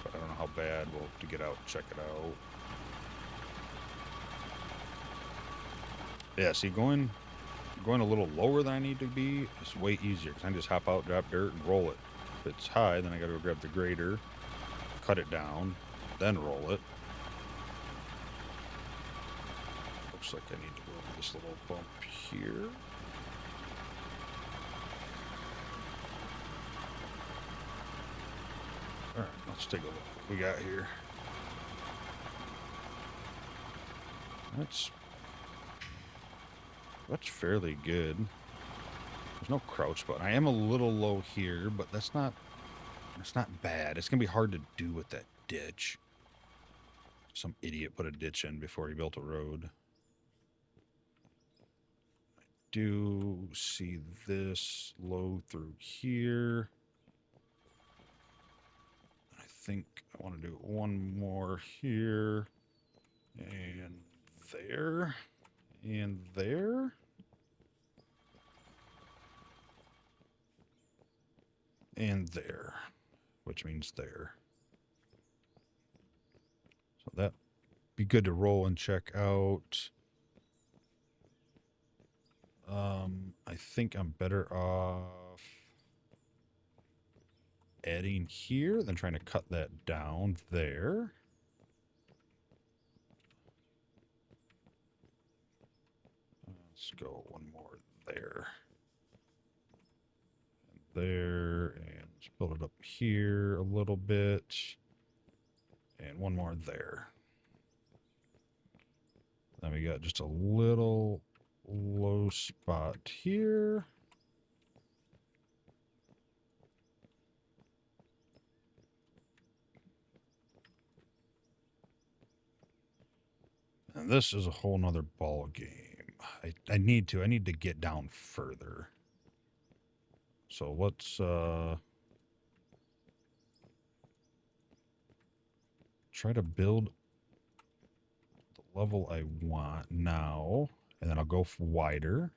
but I don't know how bad. We'll have to get out and check it out. Yeah, see, going a little lower than I need to be is way easier, because I can just hop out, drop dirt, and roll it. If it's high, then I gotta go grab the grader, cut it down, then roll it. Looks like I need to go over this little bump here. Alright, let's take a look what we got here. That's fairly good. There's no crouch button. I am a little low here, but that's not bad. It's gonna be hard to do with that ditch. Some idiot put a ditch in before he built a road. I do see this low through here. I think I want to do one more here and there and there. And there, which means there. So that'd be good to roll and check out. I think I'm better off adding here than trying to cut that down there. Let's go one more there. And there, and let's build it up here a little bit. And one more there. Then we got just a little low spot here. And this is a whole nother ball game. I need to get down further. So let's try to build the level I want now, and then I'll go wider.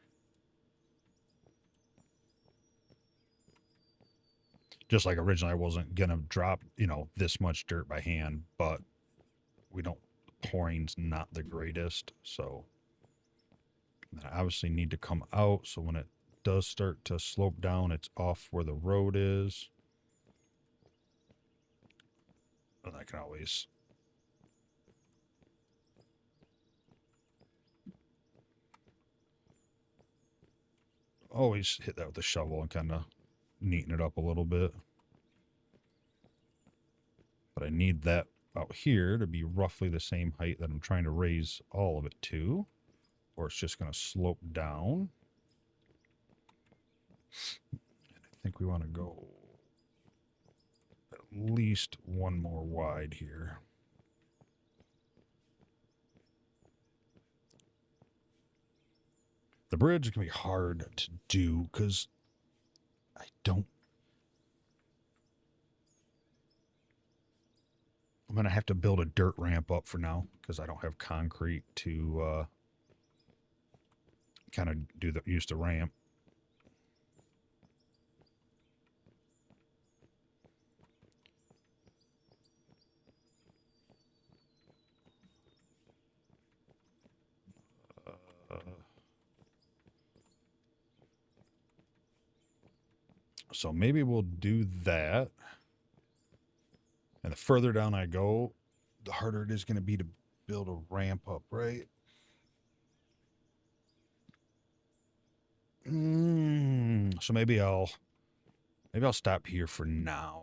Just like originally, I wasn't gonna drop, you know, this much dirt by hand, but we don't. Pouring's not the greatest, so I obviously need to come out. So when it does start to slope down, it's off where the road is, and I can always hit that with the shovel and kind of neaten it up a little bit. But I need that out here to be roughly the same height that I'm trying to raise all of it to, or it's just going to slope down. And I think we want to go at least one more wide here. The bridge is going to be hard to do because I don't. I'm going to have to build a dirt ramp up for now because I don't have concrete to kind of use the ramp. So maybe we'll do that. And the further down I go, the harder it is going to be to build a ramp up, right? So maybe I'll stop here for now.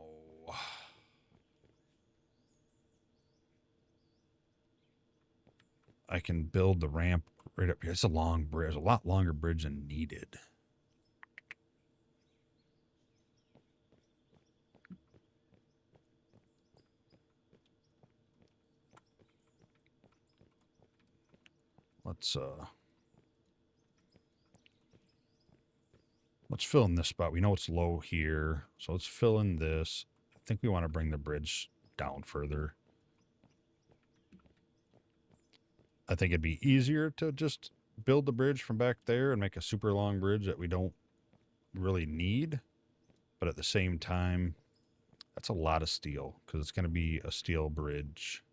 I can build the ramp right up here. It's a long bridge, a lot longer bridge than needed. Let's fill in this spot. We know it's low here, so let's fill in this. I think we want to bring the bridge down further. I think it'd be easier to just build the bridge from back there and make a super long bridge that we don't really need. But at the same time, that's a lot of steel because it's going to be a steel bridge.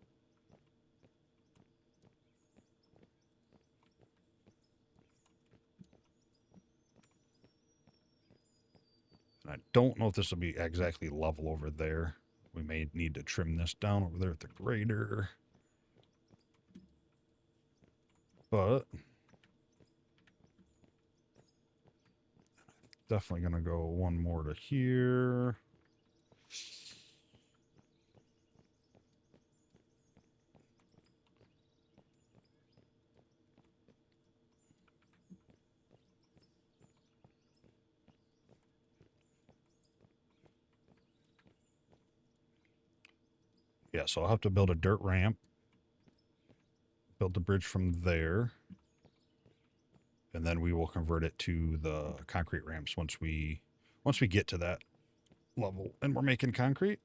And I don't know if this will be exactly level over there. We may need to trim this down over there with the grader. But definitely going to go one more to here. Yeah, so I'll have to build a dirt ramp. Build the bridge from there. And then we will convert it to the concrete ramps once we get to that level and we're making concrete.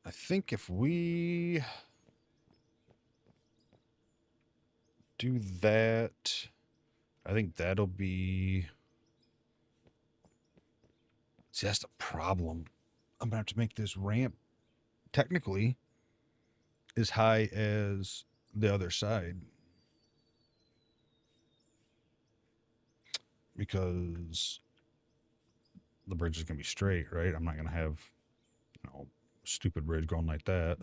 I think if we do that, I think that'll be... See, that's the problem. I'm going to have to make this ramp technically as high as the other side. Because the bridge is going to be straight, right? I'm not going to have, you know, stupid bridge going like that.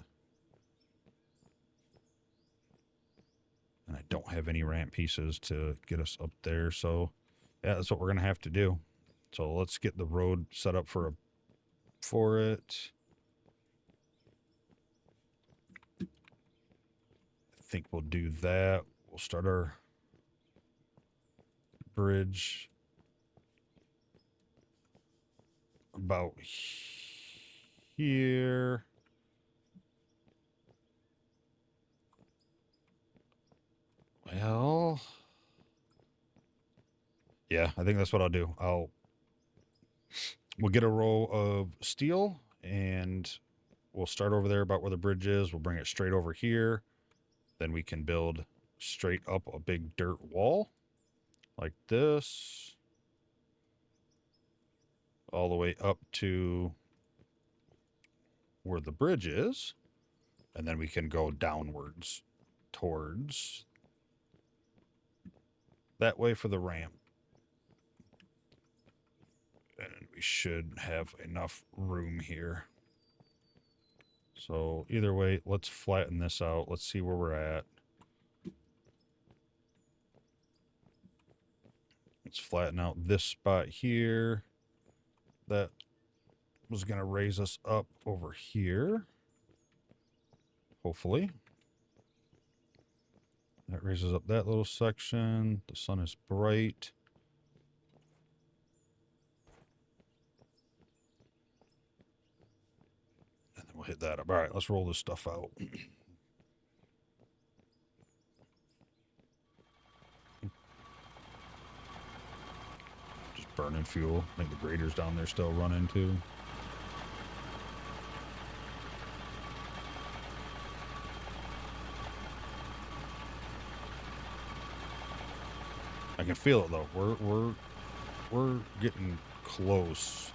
And I don't have any ramp pieces to get us up there. So, yeah, that's what we're going to have to do. So let's get the road set up for it. I think we'll do that. We'll start our bridge about here. Well, yeah, I think that's what I'll do. We'll get a row of steel and we'll start over there about where the bridge is. We'll bring it straight over here. Then we can build straight up a big dirt wall like this, all the way up to where the bridge is. And then we can go downwards towards that way for the ramp. And we should have enough room here. So either way, let's flatten this out. Let's see where we're at. Let's flatten out this spot here. That was going to raise us up over here. Hopefully. That raises up that little section. The sun is bright. And then we'll hit that up. All right, let's roll this stuff out. Just burning fuel. I think the grader's down there still running too. I can feel it though. We're getting close.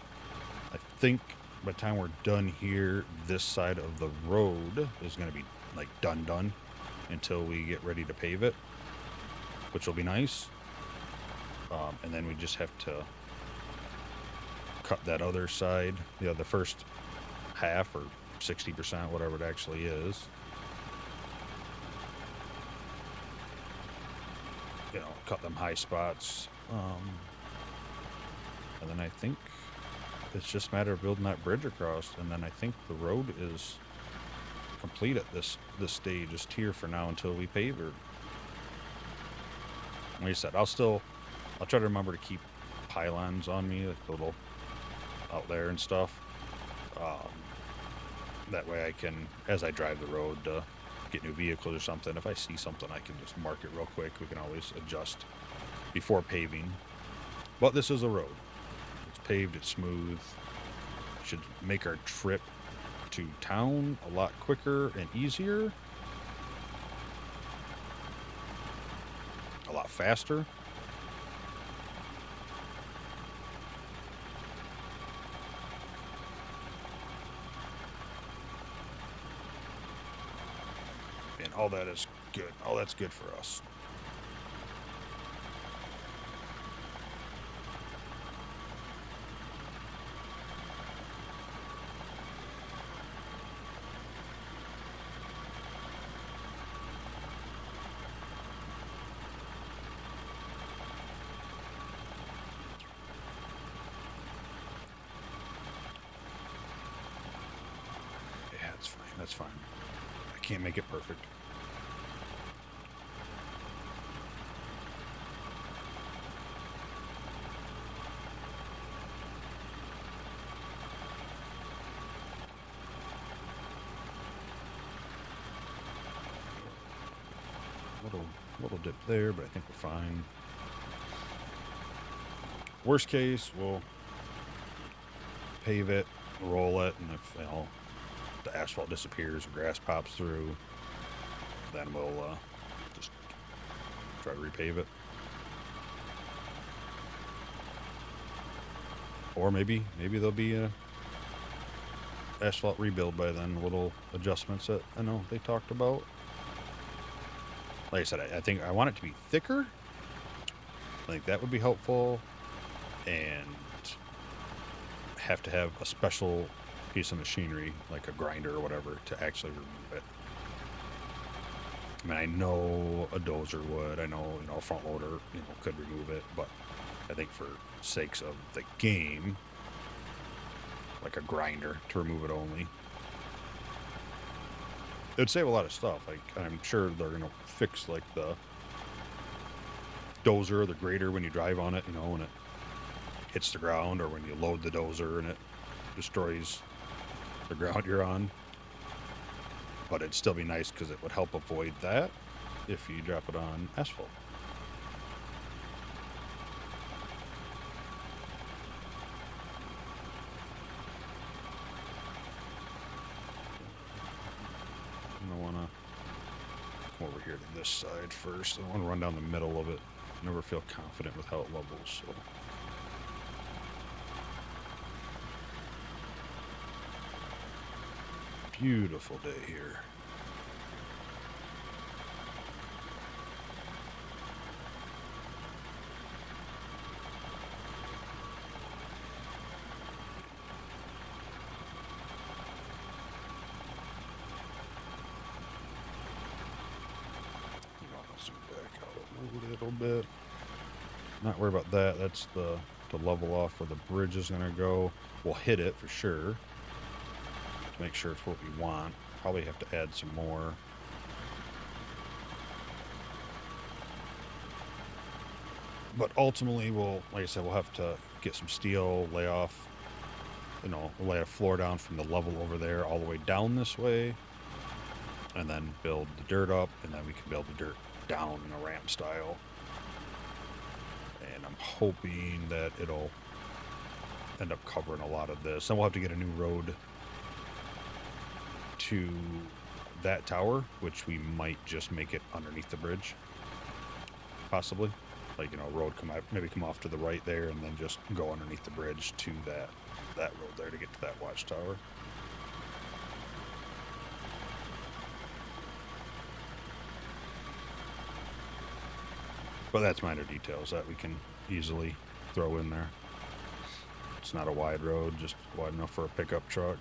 I think by the time we're done here, this side of the road is going to be like done until we get ready to pave it, which will be nice. And then we just have to cut that other side, the first half or 60%, whatever it actually is. Cut them high spots. And then I think it's just a matter of building that bridge across. And then I think the road is complete at this stage. Just here for now until we pave her. Like I said, I'll try to remember to keep pylons on me, like the little out there and stuff. That way I can, as I drive the road, get new vehicles or something, if I see something I can just mark it real quick. We can always adjust before paving. But this is a road. It's paved, it's smooth. Should make our trip to town a lot quicker and easier. A lot faster. And all that is good. All that's good for us. Yeah, that's fine. That's fine. I can't make it perfect. Little dip there, but I think we're fine. Worst case, we'll pave it, roll it, and if the asphalt disappears or grass pops through, then we'll just try to repave it. Or maybe there'll be a asphalt rebuild by then, little adjustments that I know they talked about. Like I said, I think I want it to be thicker. I think that would be helpful. And have to have a special piece of machinery, like a grinder or whatever, to actually remove it. I mean, I know a dozer would. I know, a front loader, could remove it. But I think for sakes of the game, like a grinder to remove it only. It would save a lot of stuff. Like, I'm sure they're going to fix, like, the dozer or the grader when you drive on it, when it hits the ground, or when you load the dozer and it destroys the ground you're on. But it'd still be nice because it would help avoid that if you drop it on asphalt. I want to come over here to this side first. I want to run down the middle of it. Never feel confident with how it levels. So. Beautiful day here. Zoom back out a little bit. Not worry about that. That's to level off where the bridge is going to go. We'll hit it for sure. Make sure it's what we want. Probably have to add some more. But ultimately, we'll, like I said, we'll have to get some steel, lay off, lay a floor down from the level over there all the way down this way, and then build the dirt up, and then we can build the dirt down in a ramp style. And I'm hoping that it'll end up covering a lot of this. Then we'll have to get a new road to that tower, which we might just make it underneath the bridge, possibly, like road come off to the right there and then just go underneath the bridge to that road there to get to that watchtower. But that's minor details that we can easily throw in there. It's not a wide road, just wide enough for a pickup truck.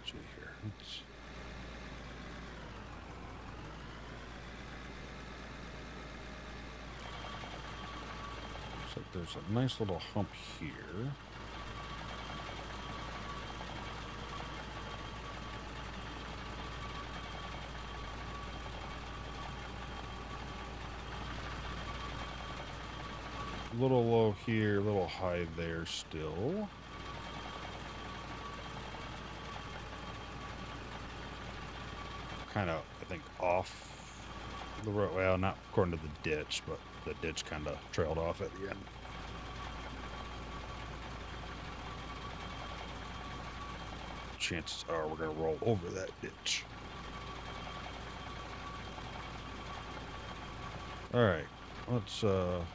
Gee, here. Looks like there's a nice little hump here. A little low here, a little high there still. Kind of, I think, off the road. Well, not according to the ditch, but the ditch kind of trailed off at the end. Chances are we're going to roll over that ditch. All right, let's, so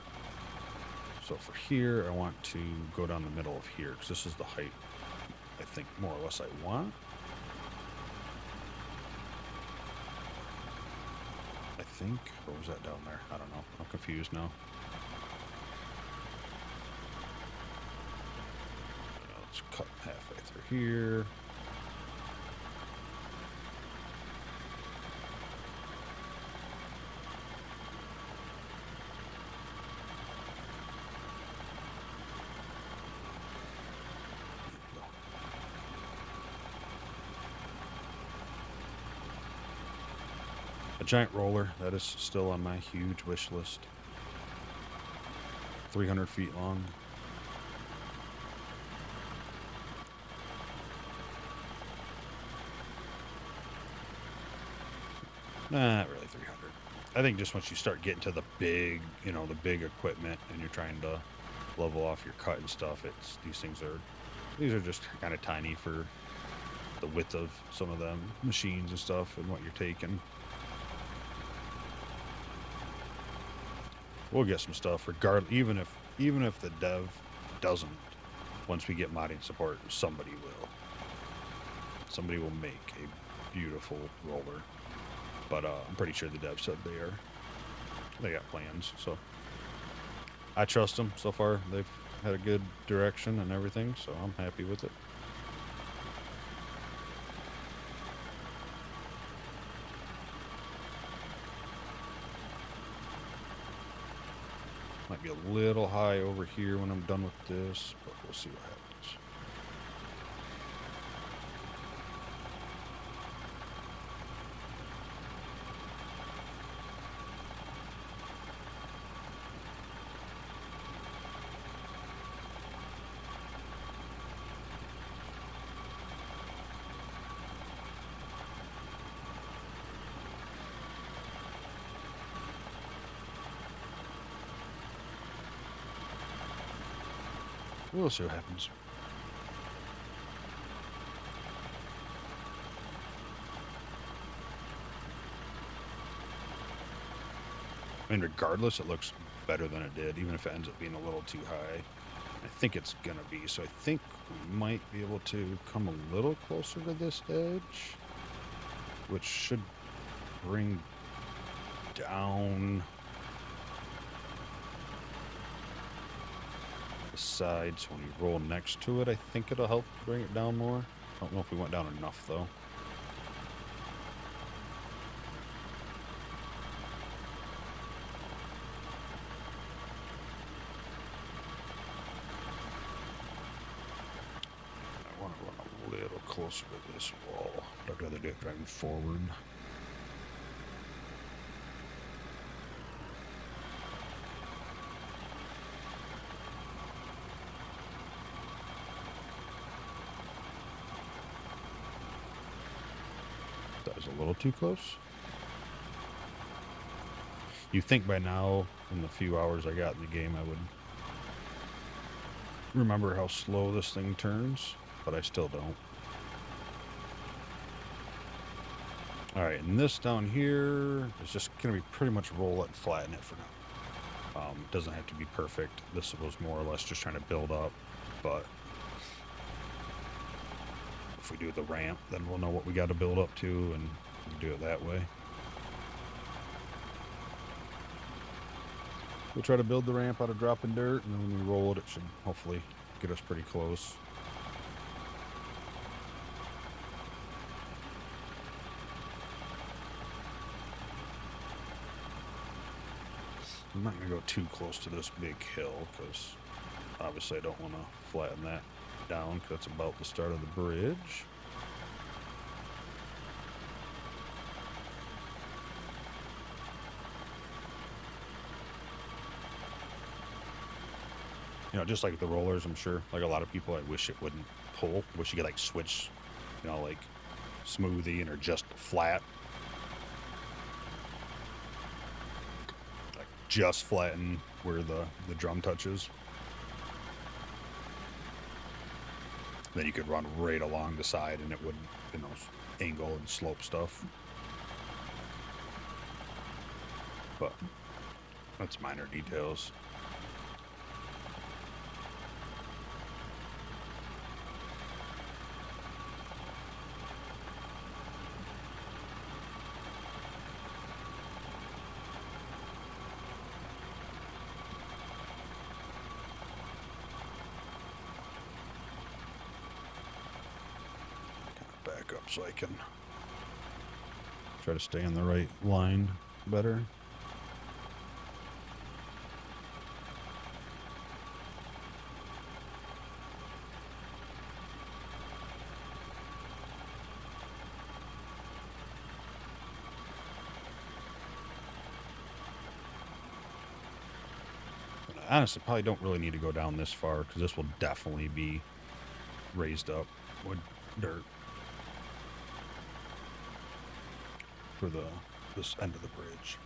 for here, I want to go down the middle of here, because this is the height I think more or less I want. What was that down there? I don't know. I'm confused now. Let's cut halfway through here. A giant roller, that is still on my huge wish list. 300 feet long. Not really 300. I think just once you start getting to the big, the big equipment and you're trying to level off your cut and stuff, these are just kind of tiny for the width of some of them machines and stuff and what you're taking. We'll get some stuff regardless, even if the dev doesn't. Once we get modding support, somebody will make a beautiful roller. But I'm pretty sure the dev said they got plans. So I trust them so far. They've had a good direction and everything, so I'm happy with it. a little high over here when I'm done with this, but we'll see what happens. We'll see what happens. I mean, regardless, it looks better than it did, even if it ends up being a little too high. I think it's gonna be, so I think we might be able to come a little closer to this edge, which should bring down the side. So when you roll next to it, I think it'll help bring it down more. I don't know if we went down enough though. I want to run a little closer to this wall, but I'd rather do it driving forward. That was a little too close. You think by now, in the few hours I got in the game, I would remember how slow this thing turns, but I still don't. Alright, and this down here is just going to be pretty much roll it and flatten it for now. It doesn't have to be perfect. This was more or less just trying to build up, but if we do the ramp, then we'll know what we got to build up to, and do it that way. We'll try to build the ramp out of dropping dirt, and then when we roll it, it should hopefully get us pretty close. I'm not going to go too close to this big hill, because obviously I don't want to flatten that down, because that's about the start of the bridge. You know, just like the rollers, I'm sure, like a lot of people, I wish it wouldn't pull. Wish you could, like, switch, you know, like, smoothie or just flat. Like, just flatten where the drum touches. Then you could run right along the side and it wouldn't, you know, angle and slope stuff. But that's minor details. Back up so I can try to stay in the right line better. And I honestly probably don't really need to go down this far, because this will definitely be raised up with dirt for this end of the bridge.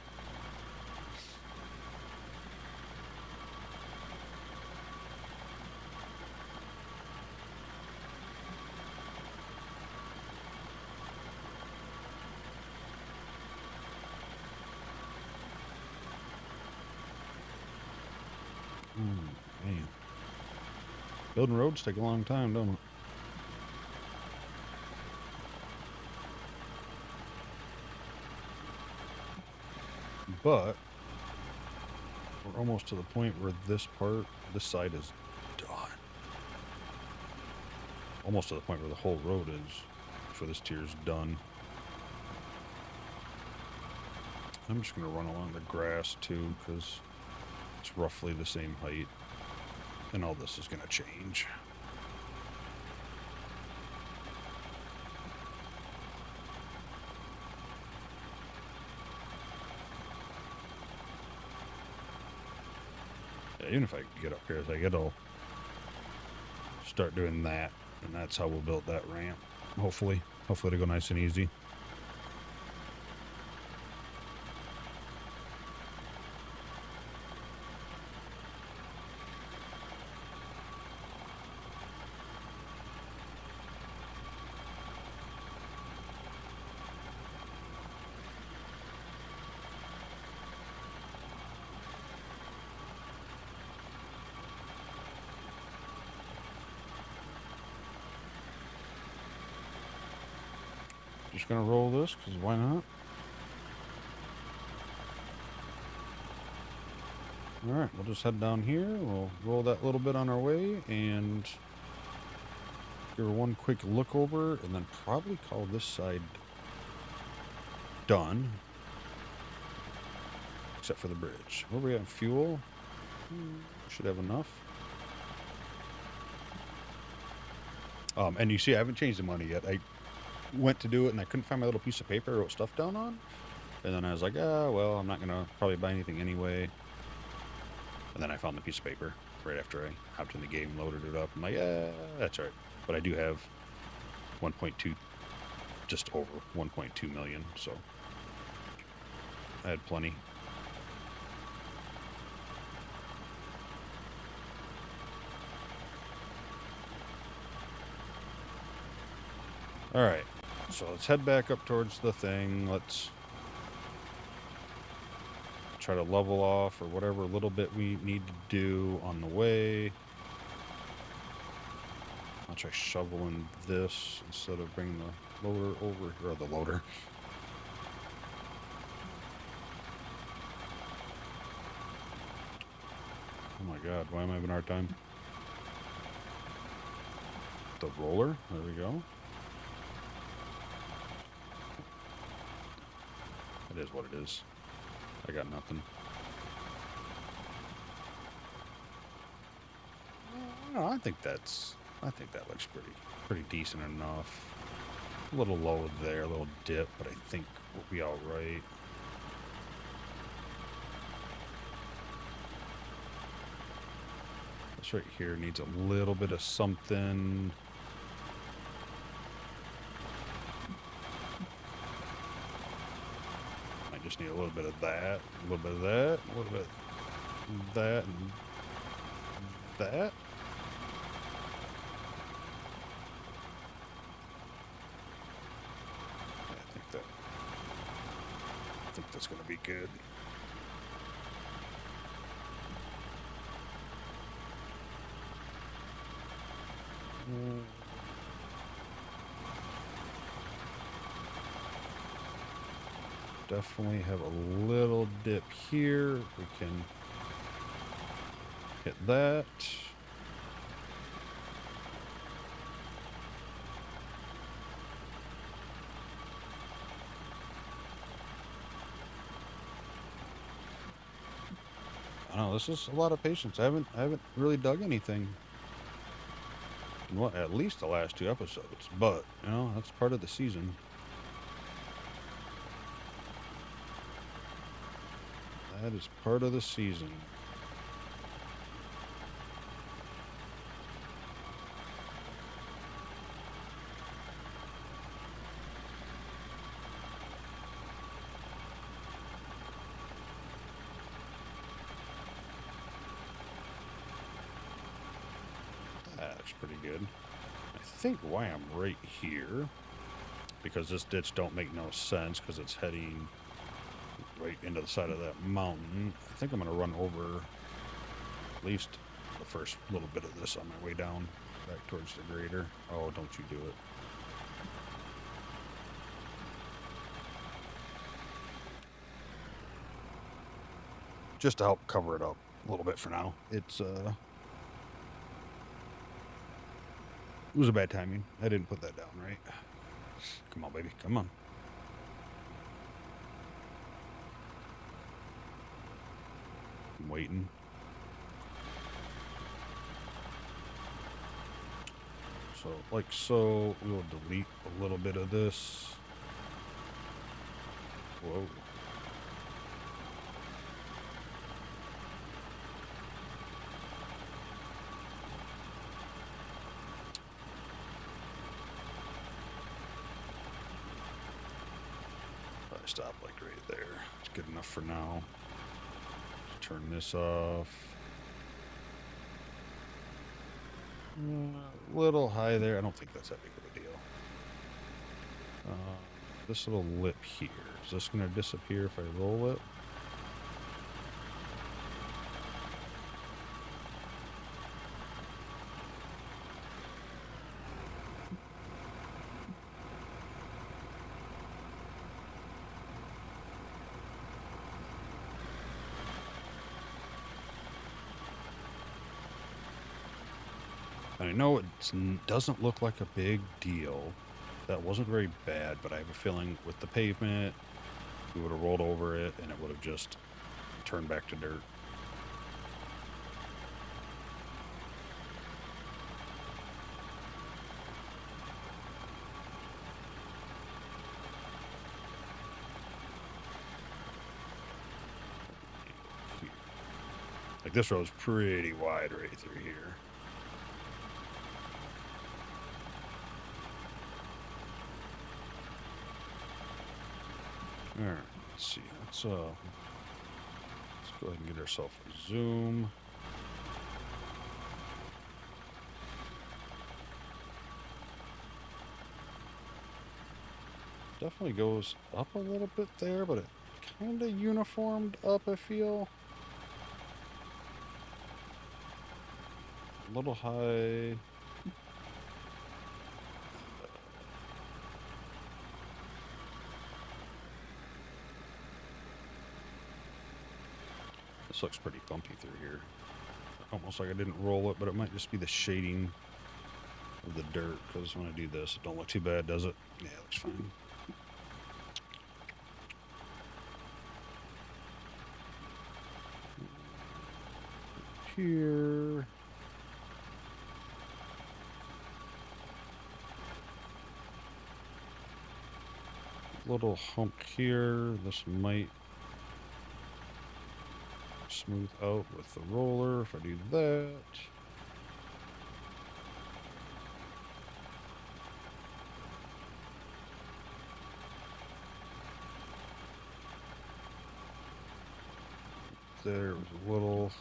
Man. Building roads take a long time, don't it? But we're almost to the point where this side is done. Almost to the point where the whole road is, for this tier is done. I'm just going to run along the grass too, because it's roughly the same height. And all this is going to change. Yeah, even if I get up here, like it'll start doing that. And that's how we'll build that ramp. Hopefully. Hopefully it'll go nice and easy. Just gonna roll this, because why not? Alright, we'll just head down here. We'll roll that little bit on our way and give her one quick look over and then probably call this side done. Except for the bridge. Where we at? Fuel? Should have enough. And you see, I haven't changed the money yet. I went to do it and I couldn't find my little piece of paper I wrote stuff down on. And then I was like, ah, well, I'm not going to probably buy anything anyway. And then I found the piece of paper right after I hopped in the game, loaded it up. I'm like, yeah, that's all right. But I do have 1.2, just over 1.2 million. So I had plenty. All right. So let's head back up towards the thing. Let's try to level off or whatever little bit we need to do on the way. I'll try shoveling this instead of bringing the loader over, or the loader. Oh my god, why am I having a hard time? The roller, there we go. It is what it is. I got nothing. No, I think that looks pretty decent enough. A little low there, a little dip, but I think we'll be all right. This right here needs a little bit of something. Just need a little bit of that, a little bit of that, a little bit of that, and that. I think that's gonna be good. Definitely have a little dip here. We can hit that. I don't know, this is a lot of patience. I haven't really dug anything. Well, at least the last 2 episodes, but you know, that's part of the season. That is part of the season. That's pretty good. I think why I'm right here, because this ditch don't make no sense because it's heading right into the side of that mountain. I think I'm going to run over at least the first little bit of this on my way down back towards the grader. Oh, don't you do it. Just to help cover it up a little bit for now. It was a bad timing. I didn't put that down right. Come on, baby. Come on. I'm waiting. So, like so, we will delete a little bit of this. Whoa. I stop like right there. It's good enough for now. Let's turn this off. A little high there. I don't think that's that big of a deal. This little lip here. Is this going to disappear if I roll it? I know it doesn't look like a big deal. That wasn't very bad, but I have a feeling with the pavement, we would have rolled over it and it would have just turned back to dirt. Like this road's pretty wide right through here. All right, let's see. Let's go ahead and get ourselves a zoom. Definitely goes up a little bit there, but it kind of uniformed up, I feel. A little high. This looks pretty bumpy through here. Almost like I didn't roll it, but it might just be the shading of the dirt, because when I do this, it don't look too bad, does it? Yeah, it looks fine. Here. Little hump here. This might smooth out with the roller if I do that. There was a little.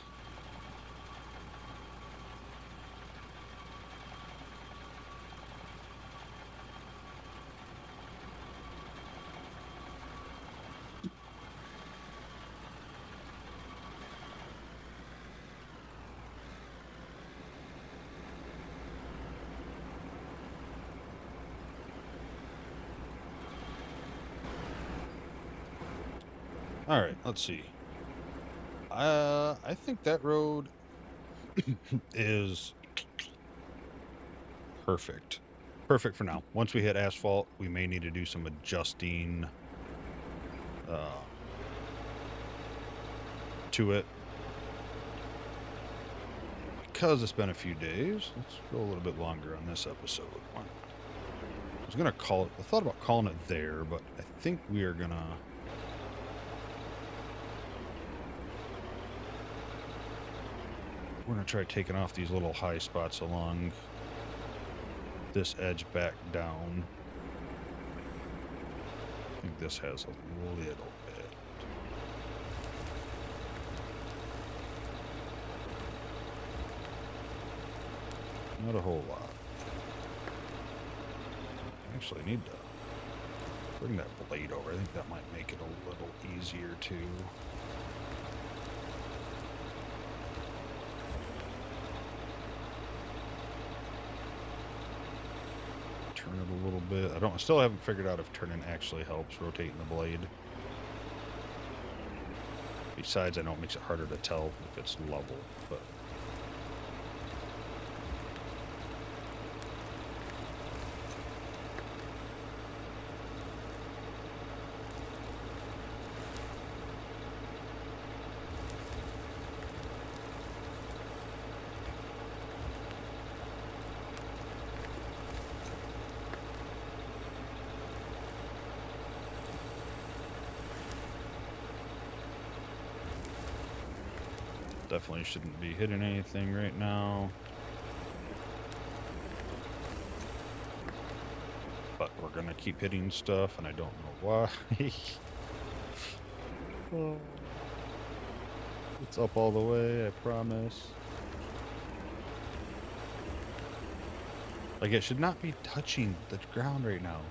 All right, let's see. I think that road is perfect. Perfect for now. Once we hit asphalt, we may need to do some adjusting to it. Because it's been a few days, let's go a little bit longer on this episode. I was going to call it, I thought about calling it there, but I think we are going to try taking off these little high spots along this edge back down. I think this has a little bit. Not a whole lot. Actually, I need to bring that blade over. I think that might make it a little easier too. Turn it a little bit. I still haven't figured out if turning actually helps rotating the blade. Besides, I know it makes it harder to tell if it's level, but Definitely shouldn't be hitting anything right now. But we're gonna keep hitting stuff, and I don't know why. Oh. It's up all the way, I promise. Like, it should not be touching the ground right now.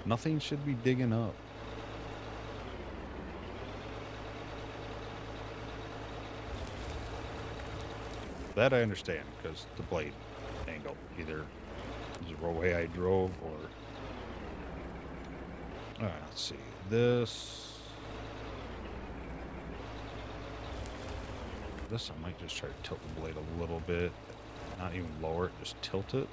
Nothing should be digging up. That I understand, because the blade angle. Either the way I drove, or... Alright, let's see. This I might just try to tilt the blade a little bit. Not even lower it, just tilt it.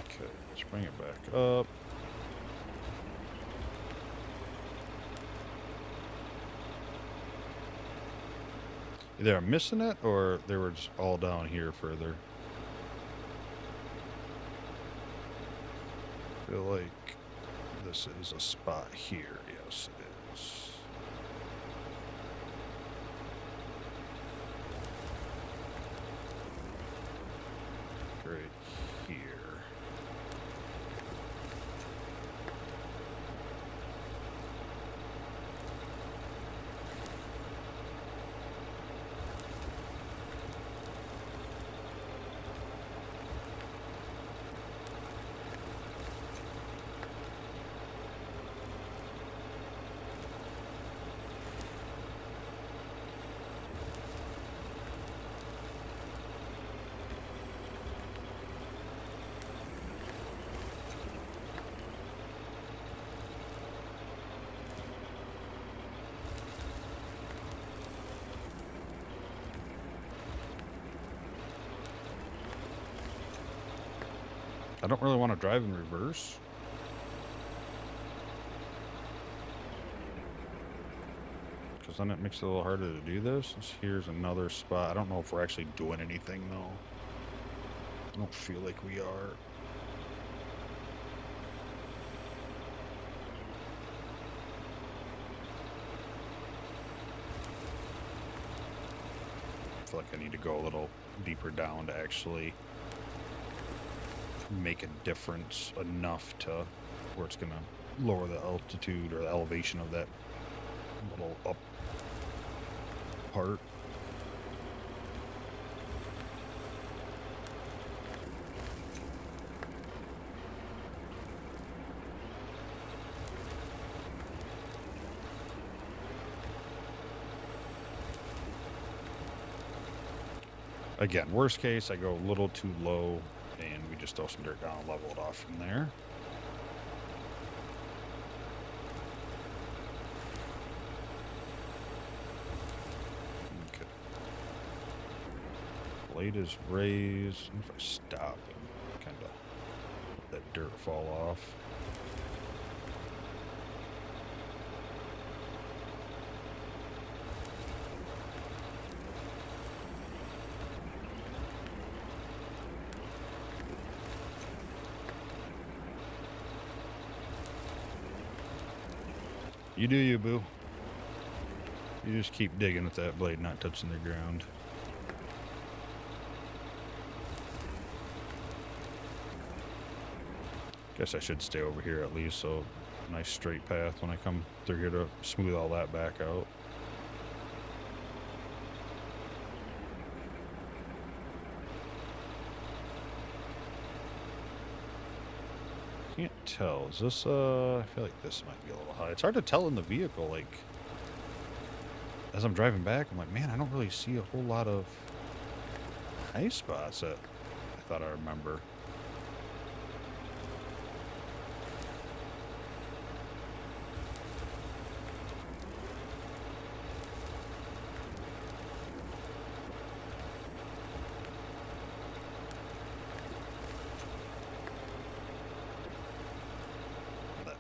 Okay, let's bring it back up. Either I'm missing it, or they were just all down here further. I feel like this is a spot here. Yes, it is. Right here. I don't really want to drive in reverse. Because then it makes it a little harder to do this. Here's another spot. I don't know if we're actually doing anything, though. I don't feel like we are. I feel like I need to go a little deeper down to actually make a difference enough to where it's going to lower the altitude or the elevation of that little up part. Again, worst case, I go a little too low, and we just throw some dirt down and level it off from there. Okay. Blade is raised. If I stop and kind of let that dirt fall off. You do you, boo. You just keep digging with that blade not touching the ground. Guess I should stay over here at least, so nice straight path when I come through here to smooth all that back out. Can't tell. Is this, I feel like this might be a little high. It's hard to tell in the vehicle, like, as I'm driving back, I'm like, man, I don't really see a whole lot of high spots that I thought I remember.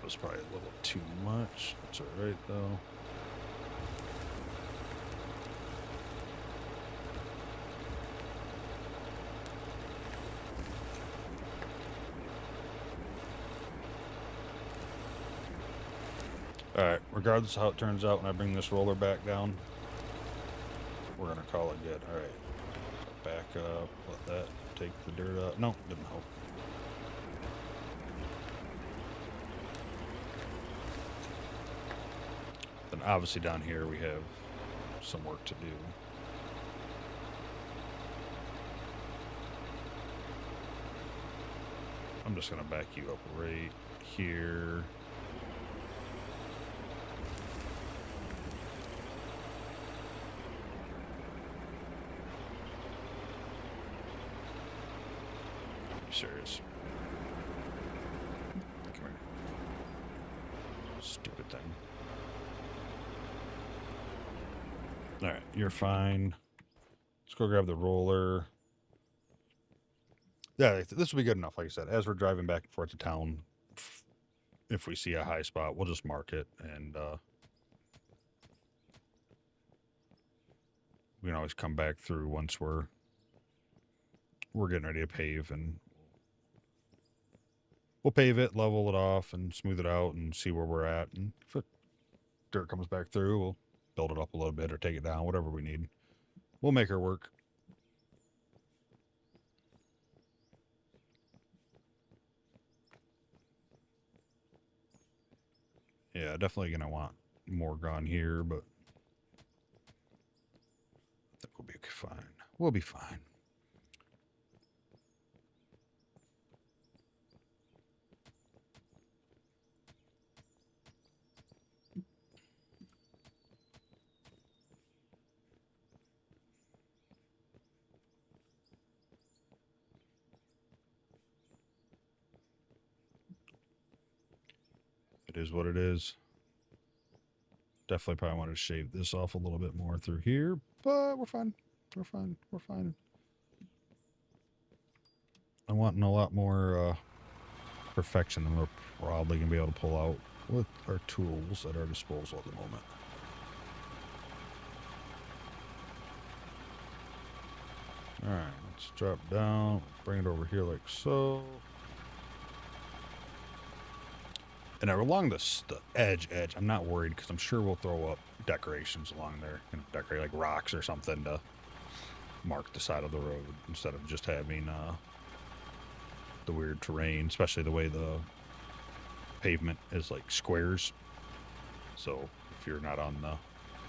Was probably a little too much. That's alright though. Alright, regardless of how it turns out when I bring this roller back down, we're gonna call it good. Alright. Back up, let that take the dirt out. No, didn't help. Then obviously down here we have some work to do. I'm just gonna back you up right here. Serious. Come here. Stupid thing. Alright, you're fine. Let's go grab the roller. Yeah, this will be good enough, like I said. As we're driving back and forth to town, if we see a high spot, we'll just mark it, and we can always come back through once we're getting ready to pave, and we'll pave it, level it off, and smooth it out, and see where we're at. And if dirt comes back through, we'll build it up a little bit or take it down, whatever we need. We'll make her work. Yeah, definitely gonna want more gone here, but I think we'll be fine. We'll be fine. It is what it is. Definitely probably wanted to shave this off a little bit more through here, but we're fine. We're fine. We're fine. I'm wanting a lot more perfection than we're probably going to be able to pull out with our tools at our disposal at the moment. Alright, let's drop down, bring it over here like so. And along the edge, I'm not worried because I'm sure we'll throw up decorations along there. You know, decorate like rocks or something to mark the side of the road instead of just having the weird terrain, especially the way the pavement is like squares. So if you're not on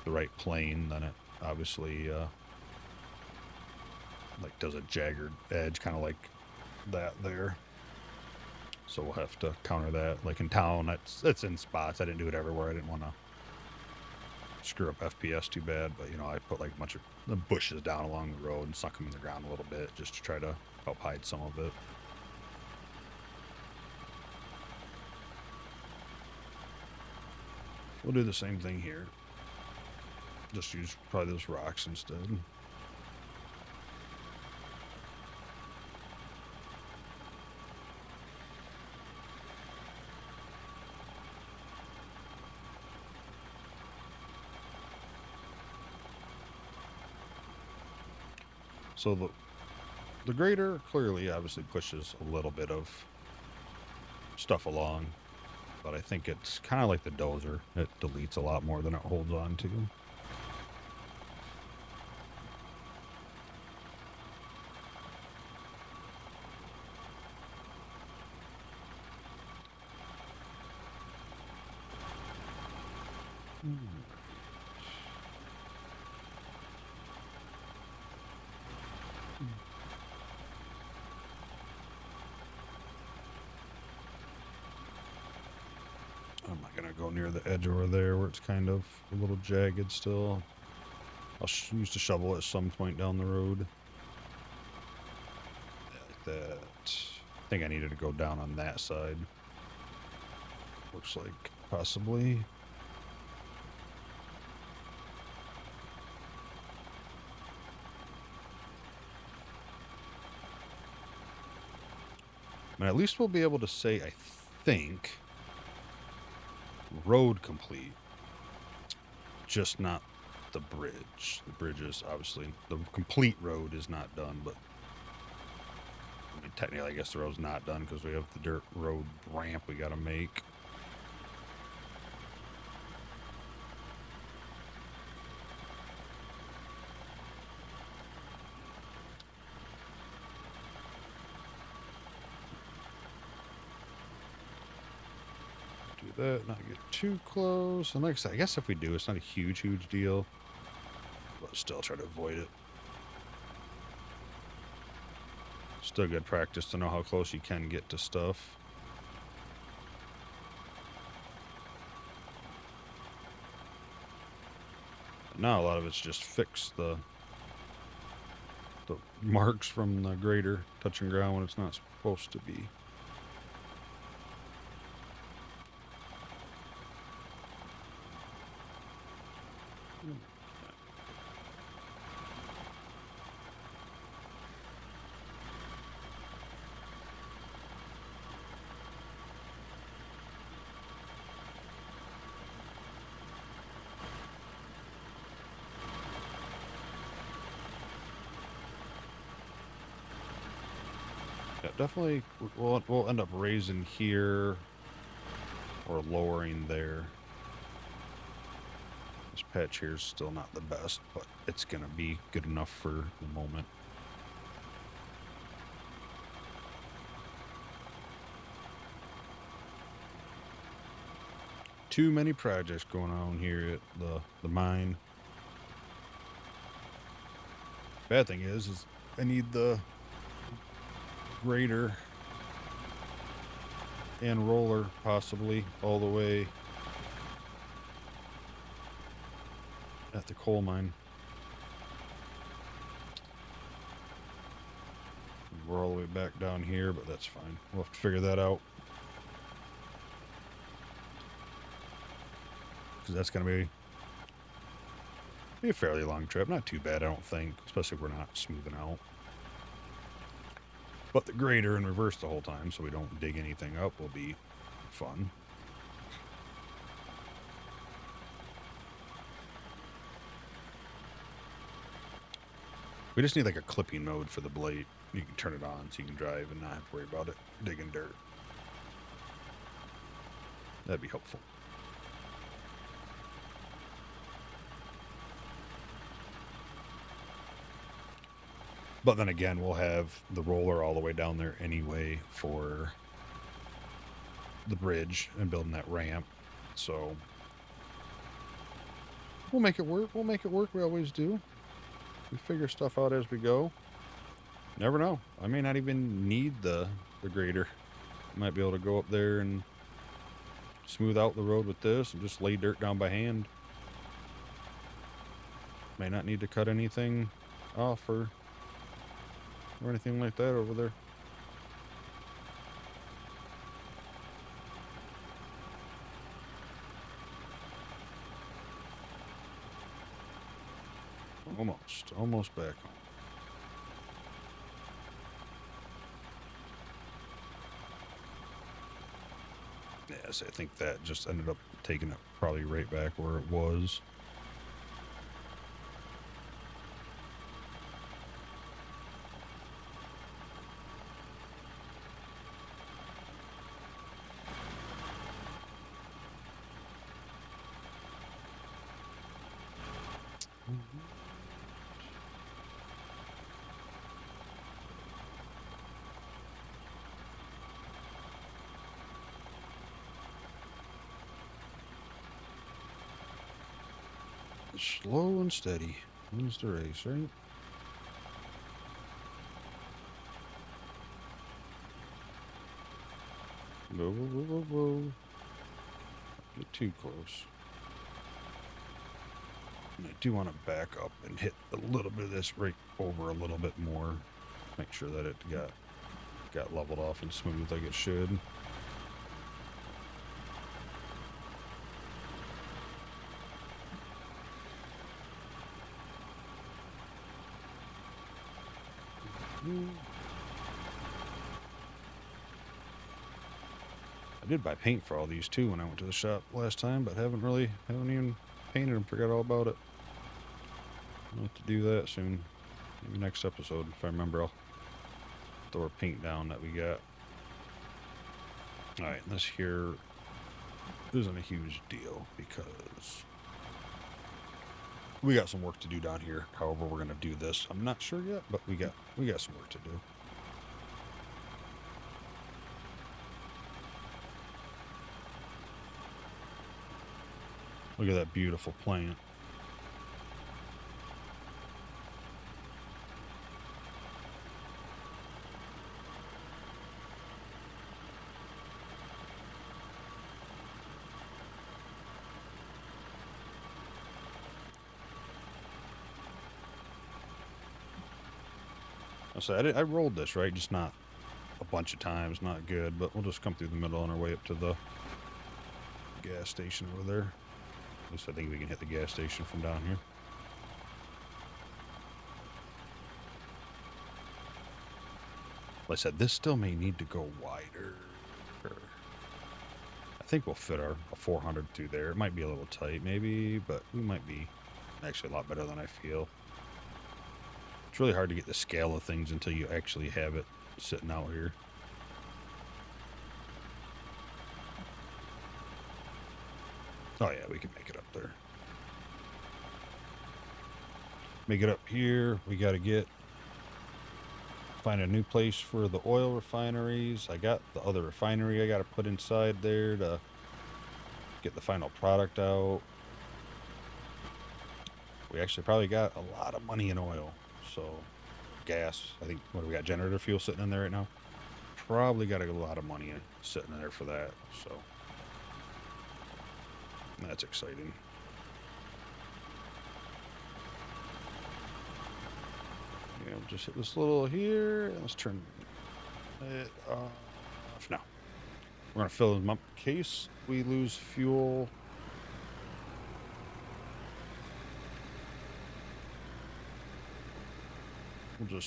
the right plane, then it obviously like does a jagged edge, kind of like that there. So we'll have to counter that. Like in town, it's in spots. I didn't do it everywhere. I didn't want to screw up FPS too bad. But, you know, I put like a bunch of the bushes down along the road and sunk them in the ground a little bit just to try to help hide some of it. We'll do the same thing here. Just use probably those rocks instead. So the grader clearly obviously pushes a little bit of stuff along, but I think it's kind of like the dozer. It deletes a lot more than it holds on to. I'm not going to go near the edge over there where it's kind of a little jagged still. I'll use the shovel at some point down the road. Like that. I think I needed to go down on that side. Looks like possibly. And at least we'll be able to say, I think, road complete, just not the bridge. The bridge is obviously, the complete road is not done, but I mean, technically I guess the road's not done because we have the dirt road ramp we got to make. do that, not get too close. And like I said, I guess if we do, it's not a huge deal. But still try to avoid it. Still good practice to know how close you can get to stuff. But now a lot of it's just fix the marks from the grader touching ground when it's not supposed to be. Yeah, definitely we'll end up raising here or lowering there. This patch here is still not the best, but it's gonna be good enough for the moment. Too many projects going on here at the mine. Bad thing is I need the grader and roller possibly all the way at the coal mine. We're all the way back down here, but that's fine. We'll have to figure that out. Because that's going to be a fairly long trip. Not too bad, I don't think. Especially if we're not smoothing out. But the grader in reverse the whole time so we don't dig anything up will be fun. We just need like a clipping mode for the blade. You can turn it on so you can drive and not have to worry about it digging dirt. That'd be helpful. But then again, we'll have the roller all the way down there anyway for the bridge and building that ramp. So we'll make it work. We'll make it work. We always do. We figure stuff out as we go. Never know. I may not even need the grader. I might be able to go up there and smooth out the road with this and just lay dirt down by hand. May not need to cut anything off or anything like that over there. Almost back home. Yes, I think that just ended up taking it probably right back where it was. Slow and steady wins the race, right? Whoa, whoa, whoa, whoa, whoa. Get too close. And I do want to back up and hit a little bit of this right over a little bit more. Make sure that it got leveled off and smooth like it should. I did buy paint for all these too when I went to the shop last time, but haven't even painted them. Forgot all about it. I'll have to do that soon. Maybe next episode, if I remember, I'll throw our paint down that we got. Alright, this here isn't a huge deal because we got some work to do down here. However we're gonna do this, I'm not sure yet, but we got some work to do. Look at that beautiful plant. I said I rolled this, right? Just not a bunch of times, not good, but we'll just come through the middle on our way up to the gas station over there. At least I think we can hit the gas station from down here. Like I said, this still may need to go wider. I think we'll fit our 400 through there. It might be a little tight, maybe, but we might be actually a lot better than I feel. It's really hard to get the scale of things until you actually have it sitting out here. Oh yeah, we can make it up there. Make it up here. We got to find a new place for the oil refineries. I got the other refinery I got to put inside there to get the final product out. We actually probably got a lot of money in oil. So gas, I think, what do we got? Generator fuel sitting in there right now. Probably got a lot of money sitting in there for that. So that's exciting. Yeah, we'll just hit this little here. Let's turn it off now. We're going to fill them up in case we lose fuel. We'll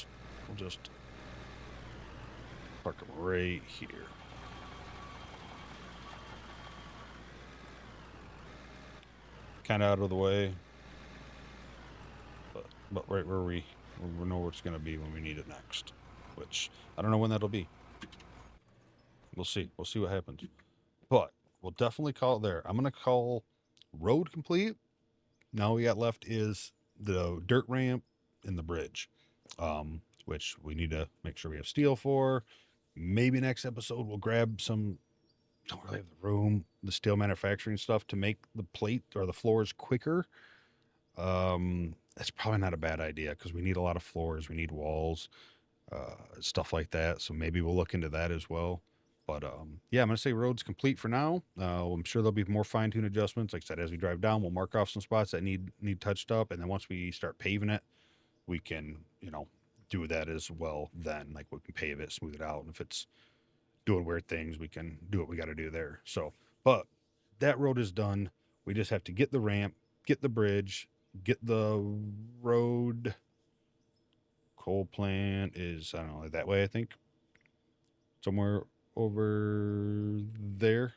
just park them right here. Kind of out of the way, but right where we know where it's going to be when we need it next, which I don't know when that'll be. We'll see. We'll see what happens. But we'll definitely call it there. I'm going to call road complete. Now all we got left is the dirt ramp and the bridge, which we need to make sure we have steel for. Maybe next episode we'll grab some, don't really have the room, the steel manufacturing stuff to make the plate or the floors quicker. That's probably not a bad idea because we need a lot of floors. We need walls, stuff like that. So maybe we'll look into that as well. But yeah, I'm going to say road's complete for now. I'm sure there'll be more fine-tune adjustments. Like I said, as we drive down, we'll mark off some spots that need touched up. And then once we start paving it, we can, do that as well then. Like we can pave it, smooth it out. And if it's doing weird things, we can do what we got to do there. So, but that road is done. We just have to get the ramp, get the bridge, get the road. Coal plant is, I don't know, that way, I think. Somewhere over there.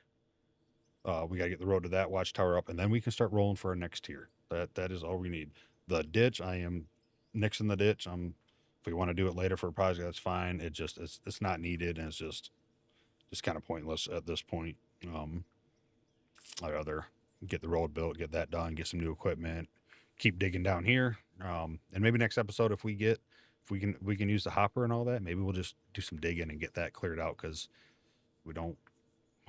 We got to get the road to that watchtower up, and then we can start rolling for our next tier. That is all we need. The ditch, I am nixing the ditch. If we want to do it later for a project, that's fine. It's not needed, and it's just kind of pointless at this point. I'd rather get the road built, get that done, get some new equipment, keep digging down here. And maybe next episode, if we can use the hopper and all that, maybe we'll just do some digging and get that cleared out because we don't.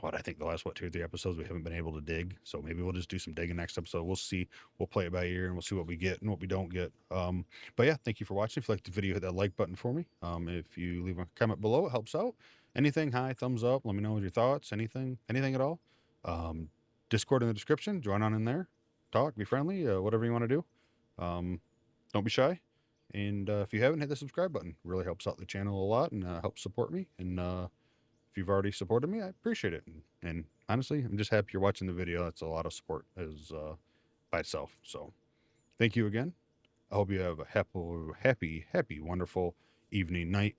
I think the last 2 or 3 episodes we haven't been able to dig, so maybe we'll just do some digging next episode. We'll see. We'll play it by ear and we'll see what we get and what we don't get. But yeah, thank you for watching. If you liked the video, hit that like button for me. If you leave a comment below, it helps out. Anything, hi, thumbs up. Let me know your thoughts. Anything at all. Discord in the description. Join on in there. Talk. Be friendly. Whatever you want to do. Don't be shy. And if you haven't, hit the subscribe button. It really helps out the channel a lot and helps support me. And if you've already supported me, I appreciate it. And honestly, I'm just happy you're watching the video. That's a lot of support by itself. So thank you again. I hope you have a happy, wonderful evening, night,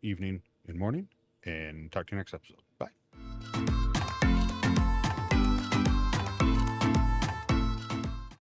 evening, and morning. And talk to you next episode. Bye.